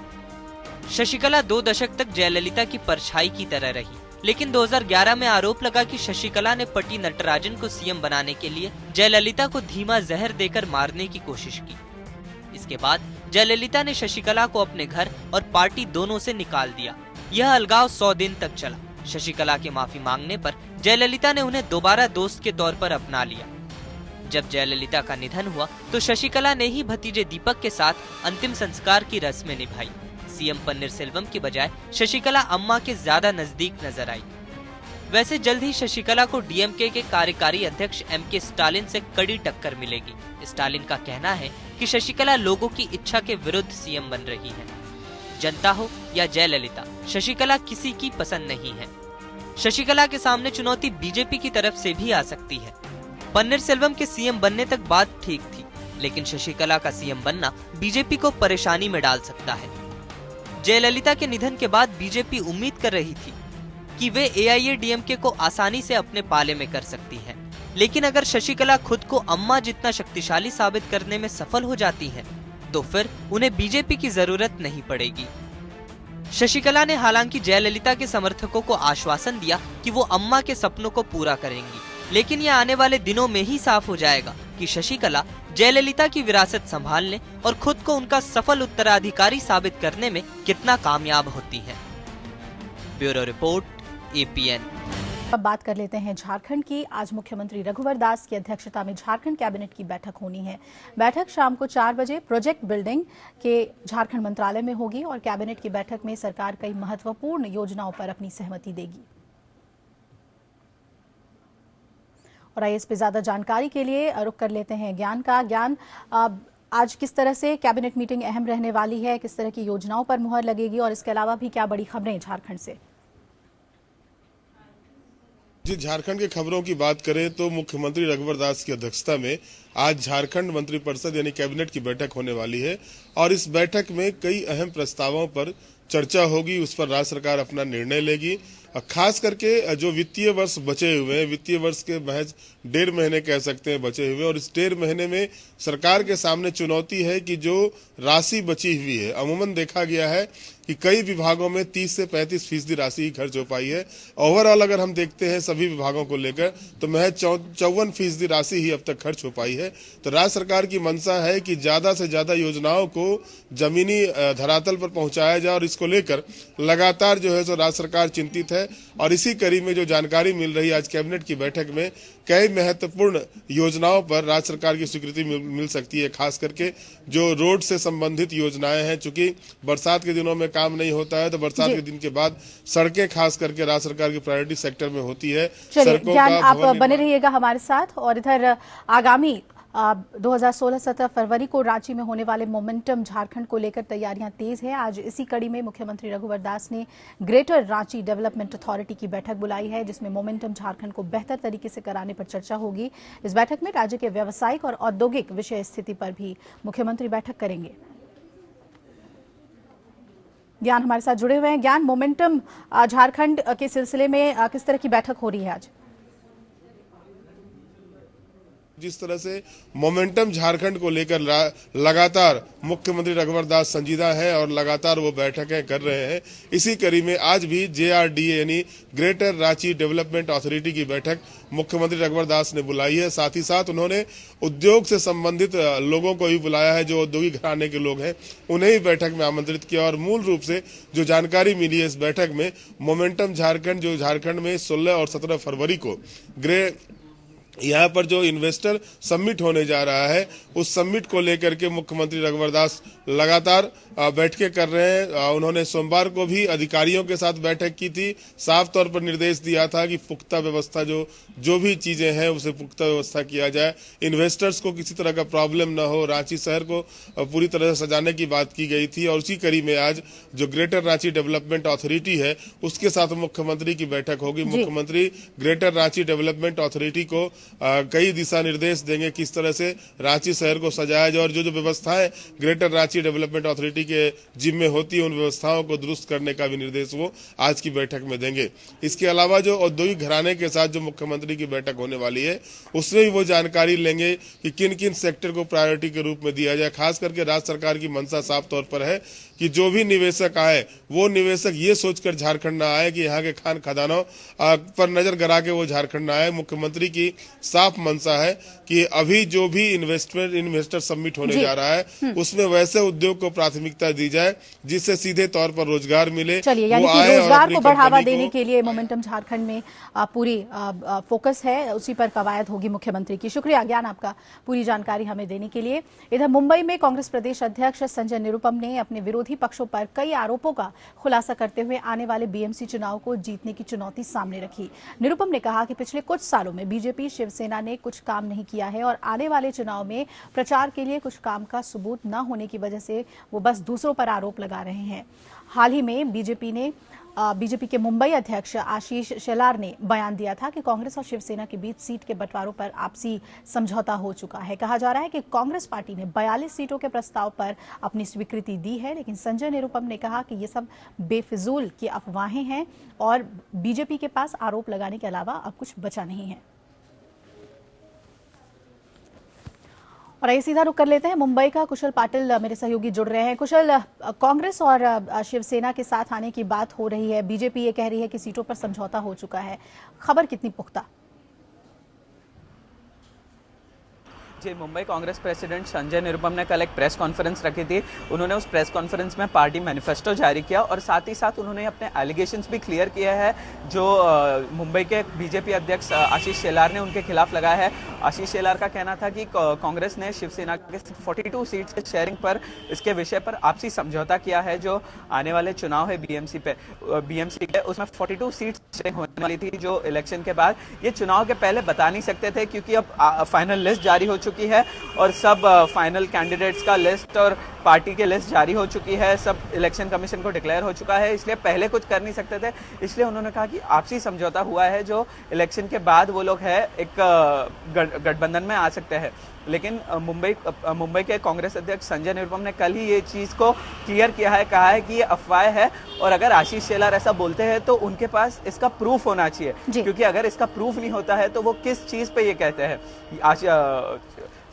शशिकला 2 दशक तक जयललिता की परछाई की तरह रही, लेकिन 2011 में आरोप लगा कि शशिकला ने पटी नटराजन को CM बनाने के लिए जयललिता को धीमा जहर देकर मारने की कोशिश की। इसके बाद जयललिता ने शशिकला को अपने घर और पार्टी दोनों से निकाल दिया। यह अलगाव 100 दिन तक चला। शशिकला के माफी मांगने पर जयललिता ने उन्हें दोबारा दोस्त के तौर पर अपना लिया। जब जयललिता का निधन हुआ तो शशिकला ने ही भतीजे दीपक के साथ अंतिम संस्कार की रस्में निभाई। सीएम पन्नीरसेल्वम की बजाय शशिकला अम्मा के ज्यादा नजदीक नजर आई। वैसे जल्द ही शशिकला को डीएमके के कार्यकारी अध्यक्ष एमके स्टालिन से कड़ी टक्कर मिलेगी। स्टालिन का कहना है कि शशिकला लोगों की इच्छा के विरुद्ध सीएम बन रही है। जनता हो या जयललिता, शशिकला किसी की पसंद नहीं है। शशिकला के सामने चुनौती बीजेपी की तरफ से भी आ सकती है। पन्नीरसेल्वम के सीएम बनने तक बात ठीक थी, लेकिन शशिकला का सीएम बनना बीजेपी को परेशानी में डाल सकता है। जयललिता के निधन के बाद बीजेपी उम्मीद कर रही थी कि वे एआईएडीएमके को आसानी से अपने पाले में कर सकती है, लेकिन अगर शशिकला खुद को अम्मा जितना शक्तिशाली साबित करने में सफल हो जाती हैं, तो फिर उन्हें बीजेपी की जरूरत नहीं पड़ेगी। शशिकला ने हालांकि जयललिता के समर्थकों को आश्वासन दिया कि वो अम्मा के सपनों को पूरा करेंगी, लेकिन यह आने वाले दिनों में ही साफ हो जाएगा कि शशिकला जयललिता की विरासत संभालने और खुद को उनका सफल उत्तराधिकारी साबित करने में कितना कामयाब होती है। Bureau report, APN. अब बात कर लेते हैं झारखंड की। आज मुख्यमंत्री रघुवर दास की अध्यक्षता में झारखंड कैबिनेट की बैठक होनी है। बैठक शाम को 4 बजे प्रोजेक्ट बिल्डिंग के झारखंड मंत्रालय में होगी और कैबिनेट की बैठक में सरकार कई महत्वपूर्ण योजनाओं पर अपनी सहमति देगी। और आइए इस पर ज्यादा जानकारी के लिए रुख कर लेते हैं ज्ञान का। ज्ञान, आज किस तरह से कैबिनेट मीटिंग अहम रहने वाली है, किस तरह की योजनाओं पर मुहर लगेगी और इसके अलावा भी क्या बड़ी खबरें झारखंड से? जी, झारखंड की खबरों की बात करें तो मुख्यमंत्री रघुवर दास की अध्यक्षता में आज झारखंड मंत्रिपरिषद यानी कैबिनेट की बैठक होने वाली है और इस बैठक में कई अहम प्रस्तावों पर चर्चा होगी, उस पर राज्य सरकार अपना निर्णय लेगी। खास करके जो वित्तीय वर्ष बचे हुए हैं, वित्तीय वर्ष के महज 1.5 महीने कह सकते हैं बचे हुए, और इस 1.5 महीने में सरकार के सामने चुनौती है कि जो राशि बची हुई है, अमूमन देखा गया है कि कई विभागों में 30 से 35% राशि ही खर्च हो पाई है। ओवरऑल अगर हम देखते हैं सभी विभागों को लेकर तो महज 54% राशि ही अब तक खर्च हो पाई है। तो राज्य सरकार की मंशा है कि ज्यादा से ज्यादा योजनाओं को जमीनी धरातल पर पहुंचाया जाए और इसको लेकर लगातार जो है सो राज्य सरकार चिंतित है। और इसी कड़ी में जो जानकारी मिल रही है, आज कैबिनेट की बैठक में कई महत्वपूर्ण योजनाओं पर राज्य सरकार की स्वीकृति मिल सकती है। खास करके जो रोड से संबंधित योजनाएं हैं, चूंकि बरसात के दिनों में काम नहीं होता है तो बरसात के दिन के बाद सड़कें खास करके राज्य सरकार की प्रायोरिटी सेक्टर में होती है। सड़कों का आप बने रहिएगा हमारे साथ। और इधर आगामी 2016-17 फरवरी को रांची में होने वाले मोमेंटम झारखंड को लेकर तैयारियां तेज है। आज इसी कड़ी में मुख्यमंत्री रघुवर दास ने ग्रेटर रांची डेवलपमेंट अथॉरिटी की बैठक बुलाई है, जिसमें मोमेंटम झारखंड को बेहतर तरीके से कराने पर चर्चा होगी। इस बैठक में राज्य के व्यावसायिक और औद्योगिक विषय स्थिति पर भी मुख्यमंत्री बैठक करेंगे। ज्ञान हमारे साथ जुड़े हुए हैं। ज्ञान, मोमेंटम झारखंड के सिलसिले में किस तरह की बैठक हो रही है आज? जिस तरह से मोमेंटम झारखंड को लेकर लगातार मुख्यमंत्री रघुवर दास संजीदा है और लगातार वो बैठकें कर रहे हैं, इसी कड़ी में आज भी JRDA यानी ग्रेटर रांची डेवलपमेंट अथॉरिटी की बैठक मुख्यमंत्री रघुवर दास ने बुलाई है। साथ ही साथ उन्होंने उद्योग से संबंधित लोगों को भी बुलाया है, जो औद्योगिक घराने के लोग हैं उन्हें ही बैठक में आमंत्रित किया। और मूल रूप से जो जानकारी मिली है इस बैठक में, मोमेंटम झारखंड जो झारखंड में 16 और 17 फरवरी को यहाँ पर जो इन्वेस्टर समिट होने जा रहा है, उस समिट को लेकर के मुख्यमंत्री रघुवर दास लगातार बैठकें कर रहे हैं। उन्होंने सोमवार को भी अधिकारियों के साथ बैठक की थी, साफ तौर पर निर्देश दिया था कि पुख्ता व्यवस्था जो भी चीजें हैं उसे पुख्ता व्यवस्था किया जाए, इन्वेस्टर्स को किसी तरह का प्रॉब्लम न हो, रांची शहर को पूरी तरह से सजाने की बात की गई थी। और उसी कड़ी में आज जो ग्रेटर रांची डेवलपमेंट अथॉरिटी है उसके साथ मुख्यमंत्री की बैठक होगी। मुख्यमंत्री ग्रेटर रांची डेवलपमेंट अथॉरिटी को कई दिशा निर्देश देंगे किस तरह से रांची शहर को सजाया जाए, और जो व्यवस्थाएं ग्रेटर रांची डेवलपमेंट अथॉरिटी के जिम्मे होती है उन व्यवस्थाओं को दुरुस्त करने का भी निर्देश वो आज की बैठक में देंगे। इसके अलावा जो औद्योगिक घराने के साथ जो मुख्यमंत्री की बैठक होने वाली है उसमें भी वो जानकारी लेंगे कि किन किन सेक्टर को प्रायोरिटी के रूप में दिया जाए। खास करके राज्य सरकार की मंशा साफ तौर पर है कि जो भी निवेशक आए वो निवेशक ये सोचकर झारखंड ना आए कि यहाँ के खान खदानों पर नजर गड़ा के वो झारखंड ना आए। मुख्यमंत्री की साफ मंशा है कि अभी जो भी इन्वेस्टर समिट होने जा रहा है उसमें वैसे उद्योग को प्राथमिकता दी जाए जिससे सीधे तौर पर रोजगार मिले। चलिए, यानी कि रोजगार को बढ़ावा देने के लिए मोमेंटम झारखंड में पूरी फोकस है, उसी पर कवायद होगी मुख्यमंत्री की। शुक्रिया ज्ञान आपका पूरी जानकारी हमें देने के लिए। इधर मुंबई में कांग्रेस प्रदेश अध्यक्ष संजय निरुपम ने अपने विरोधी पक्षों पर कई आरोपों का खुलासा करते हुए आने वाले बीएमसी चुनाव को जीतने की चुनौती सामने रखी। निरुपम ने कहा कि पिछले कुछ सालों में बीजेपी शिवसेना ने कुछ काम नहीं किया है और आने वाले चुनाव में प्रचार के लिए कुछ काम का सबूत न होने की वजह से वो बस दूसरों पर आरोप लगा रहे हैं। हाल ही में बीजेपी के मुंबई अध्यक्ष आशीष शेलार ने बयान दिया था कि कांग्रेस और शिवसेना के बीच सीट के बंटवारों पर आपसी समझौता हो चुका है। कहा जा रहा है कि कांग्रेस पार्टी ने 42 सीटों के प्रस्ताव पर अपनी स्वीकृति दी है, लेकिन संजय निरुपम ने कहा कि ये सब बेफिजूल की अफवाहें हैं और बीजेपी के पास आरोप लगाने के अलावा अब कुछ बचा नहीं है। और ये सीधा रुक कर लेते हैं मुंबई का। कुशल पाटिल मेरे सहयोगी जुड़ रहे हैं। कुशल, कांग्रेस और शिवसेना के साथ आने की बात हो रही है, बीजेपी ये कह रही है कि सीटों पर समझौता हो चुका है, खबर कितनी पुख्ता? जी, मुंबई कांग्रेस प्रेसिडेंट संजय निरुपम ने कल एक प्रेस कॉन्फ्रेंस रखी थी। उन्होंने उस प्रेस कॉन्फ्रेंस में पार्टी मैनिफेस्टो जारी किया और साथ ही साथ उन्होंने अपने एलिगेशंस भी क्लियर किया है जो मुंबई के बीजेपी अध्यक्ष आशीष शेलार ने उनके खिलाफ लगाया है। आशीष शेलार का कहना था कि कांग्रेस ने शिवसेना के 42 सीट्स के शेयरिंग पर इसके विषय पर आपसी समझौता किया है। जो आने वाले चुनाव है बीएमसी के, उसमें 42 सीट्स शेयरिंग होने वाली थी जो इलेक्शन के बाद, ये चुनाव के पहले बता नहीं सकते थे क्योंकि अब फाइनल लिस्ट जारी हो चुकी है और सब फाइनल कैंडिडेट्स का लिस्ट और पार्टी के लिस्ट जारी हो चुकी है, सब इलेक्शन कमीशन को डिक्लेयर हो चुका है, इसलिए पहले कुछ कर नहीं सकते थे। इसलिए उन्होंने कहा कि आपसी समझौता हुआ है जो इलेक्शन के बाद वो लोग है एक गठबंधन में आ सकते हैं। लेकिन मुंबई के कांग्रेस अध्यक्ष संजय निरुपम ने कल ही ये चीज़ को क्लियर किया है, कहा है कि ये अफवाह है और अगर आशीष शेलार ऐसा बोलते हैं तो उनके पास इसका प्रूफ होना चाहिए, क्योंकि अगर इसका प्रूफ नहीं होता है तो वो किस चीज़ पे ये कहते हैं।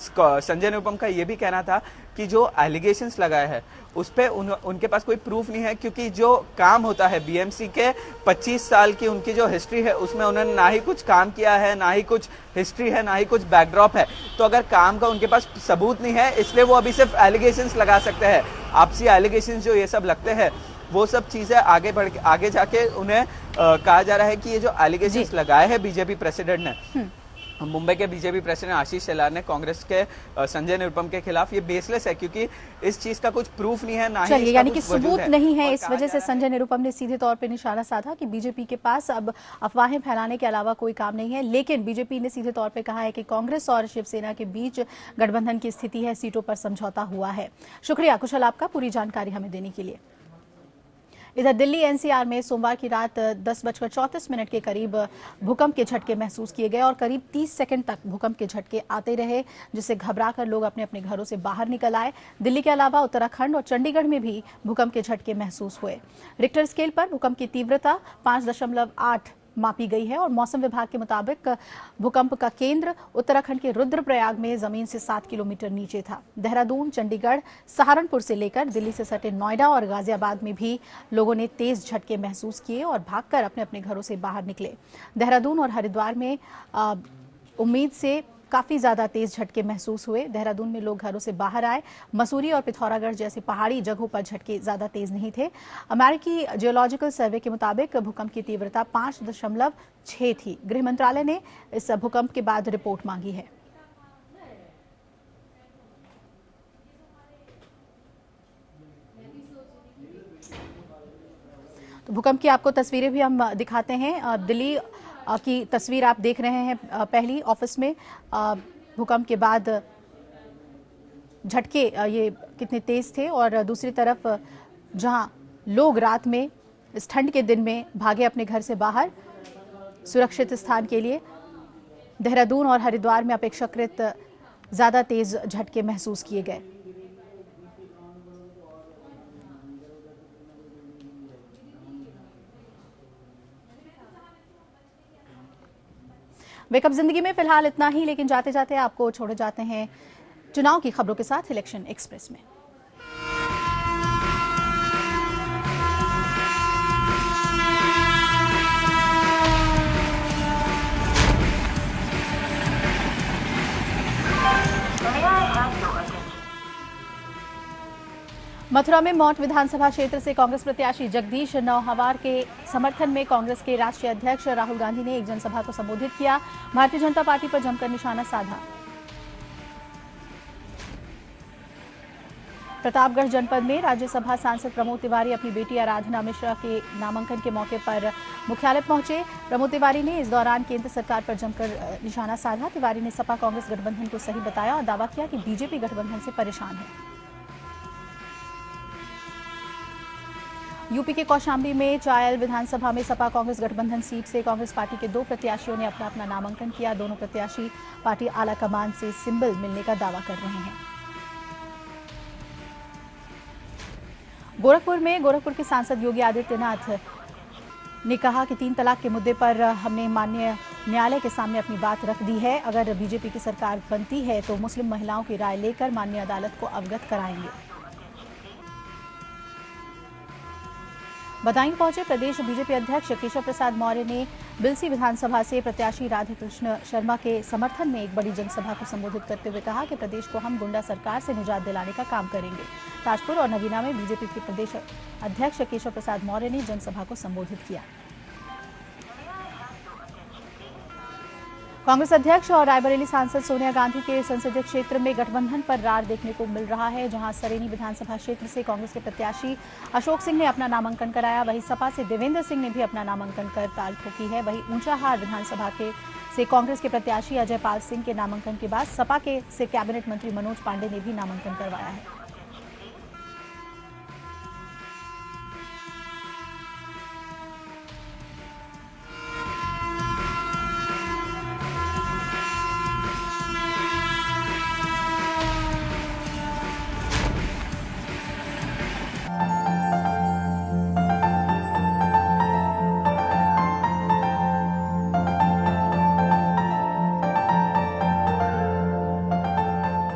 संजय निरुपम का ये भी कहना था कि जो एलिगेशंस लगाए हैं उस पे उनके पास कोई प्रूफ नहीं है, क्योंकि जो काम होता है बीएमसी के 25 साल की उनकी जो हिस्ट्री है उसमें उन्होंने ना ही कुछ काम किया है, ना ही कुछ हिस्ट्री है, ना ही कुछ बैकड्रॉप है। तो अगर काम का उनके पास सबूत नहीं है, इसलिए वो अभी सिर्फ एलिगेशंस लगा सकते हैं। आपसी एलिगेशंस जो ये सब लगते हैं वो सब चीज़ें आगे जाके उन्हें कहा जा रहा है कि ये जो एलिगेशंस लगाए हैं बीजेपी प्रेसिडेंट ने, मुंबई के बीजेपी प्रेसिडेंट आशीष शेलार ने कांग्रेस के संजय निरुपम के खिलाफ, ये बेसलेस है क्योंकि इस चीज का कुछ प्रूफ नहीं है, ना ही यानी कि सबूत नहीं है। इस वजह से संजय निरुपम ने सीधे तौर पे निशाना साधा कि बीजेपी के पास अब अफवाहें फैलाने के अलावा कोई काम नहीं है। लेकिन बीजेपी ने सीधे तौर पे कहा है कि कांग्रेस और शिवसेना के बीच गठबंधन की स्थिति है, सीटों पर समझौता हुआ है। शुक्रिया कुशल आपका पूरी जानकारी हमें देने के लिए। इधर दिल्ली एनसीआर में सोमवार की रात 10:34 के करीब भूकंप के झटके महसूस किए गए और करीब 30 सेकंड तक भूकंप के झटके आते रहे, जिससे घबराकर लोग अपने अपने घरों से बाहर निकल आए। दिल्ली के अलावा उत्तराखंड और चंडीगढ़ में भी भूकंप के झटके महसूस हुए। रिक्टर स्केल पर भूकंप की तीव्रता 5.8 मापी गई है और मौसम विभाग के मुताबिक भूकंप का केंद्र उत्तराखंड के रुद्रप्रयाग में जमीन से 7 किलोमीटर नीचे था। देहरादून, चंडीगढ़, सहारनपुर से लेकर दिल्ली से सटे नोएडा और गाजियाबाद में भी लोगों ने तेज झटके महसूस किए और भागकर अपने अपने घरों से बाहर निकले। देहरादून और हरिद्वार में उम्मीद से काफ़ी ज़्यादा तेज झटके महसूस हुए। देहरादून में लोग घरों से बाहर आए। मसूरी और पिथौरागढ़ जैसी पहाड़ी जगहों पर झटके ज़्यादा तेज नहीं थे। अमेरिकी जियोलॉजिकल सर्वे के मुताबिक भूकंप की तीव्रता 5.6 थी। गृह मंत्रालय ने इस भूकंप के बाद रिपोर्ट मांगी है। तो भूकंप की आपको तस्वीरें भी हम दिखाते हैं। दिल्ली की तस्वीर आप देख रहे हैं। पहली ऑफिस में भूकंप के बाद झटके ये कितने तेज थे और दूसरी तरफ जहां लोग रात में इस ठंड के दिन में भागे अपने घर से बाहर सुरक्षित स्थान के लिए, देहरादून और हरिद्वार में अपेक्षाकृत ज्यादा तेज झटके महसूस किए गए। वेकअप जिंदगी में फिलहाल इतना ही, लेकिन जाते जाते आपको छोड़े जाते हैं चुनाव की खबरों के साथ इलेक्शन एक्सप्रेस में। मथुरा में मौट विधानसभा क्षेत्र से कांग्रेस प्रत्याशी जगदीश नौहवार के समर्थन में कांग्रेस के राष्ट्रीय अध्यक्ष राहुल गांधी ने एक जनसभा को संबोधित किया। भारतीय जनता पार्टी पर जमकर निशाना साधा। प्रतापगढ़ जनपद में राज्यसभा सांसद प्रमोद तिवारी अपनी बेटी आराधना मिश्रा के नामांकन के मौके पर मुख्यालय पहुंचे। प्रमोद तिवारी ने इस दौरान केंद्र सरकार पर जमकर निशाना साधा। तिवारी ने सपा कांग्रेस गठबंधन को सही बताया और दावा किया कि बीजेपी गठबंधन से परेशान है। यूपी के कौशाम्बी में चायल विधानसभा में सपा कांग्रेस गठबंधन सीट से कांग्रेस पार्टी के 2 प्रत्याशियों ने अपना अपना नामांकन किया। दोनों प्रत्याशी पार्टी आला कमान से सिंबल मिलने का दावा कर रहे हैं। गोरखपुर के सांसद योगी आदित्यनाथ ने कहा कि 3 तलाक के मुद्दे पर हमने माननीय न्यायालय के सामने अपनी बात रख दी है। अगर बीजेपी की सरकार बनती है तो मुस्लिम महिलाओं की राय लेकर माननीय अदालत को अवगत कराएंगे। बदायूं पहुंचे प्रदेश बीजेपी अध्यक्ष केशव प्रसाद मौर्य ने बिलसी विधानसभा से प्रत्याशी राधाकृष्ण शर्मा के समर्थन में एक बड़ी जनसभा को संबोधित करते हुए कहा कि प्रदेश को हम गुंडा सरकार से निजात दिलाने का काम करेंगे। ताजपुर और नगीना में बीजेपी के प्रदेश अध्यक्ष केशव प्रसाद मौर्य ने जनसभा को संबोधित किया। कांग्रेस अध्यक्ष और रायबरेली सांसद सोनिया गांधी के संसदीय क्षेत्र में गठबंधन पर रार देखने को मिल रहा है, जहां सरेनी विधानसभा क्षेत्र से कांग्रेस के प्रत्याशी अशोक सिंह ने अपना नामांकन कराया। वहीं सपा से देवेंद्र सिंह ने भी अपना नामांकन कर ताल ठोकी है। वहीं ऊंचाहार विधानसभा से कांग्रेस के प्रत्याशी अजय पाल सिंह के नामांकन के बाद सपा से कैबिनेट मंत्री मनोज पांडे ने भी नामांकन करवाया है।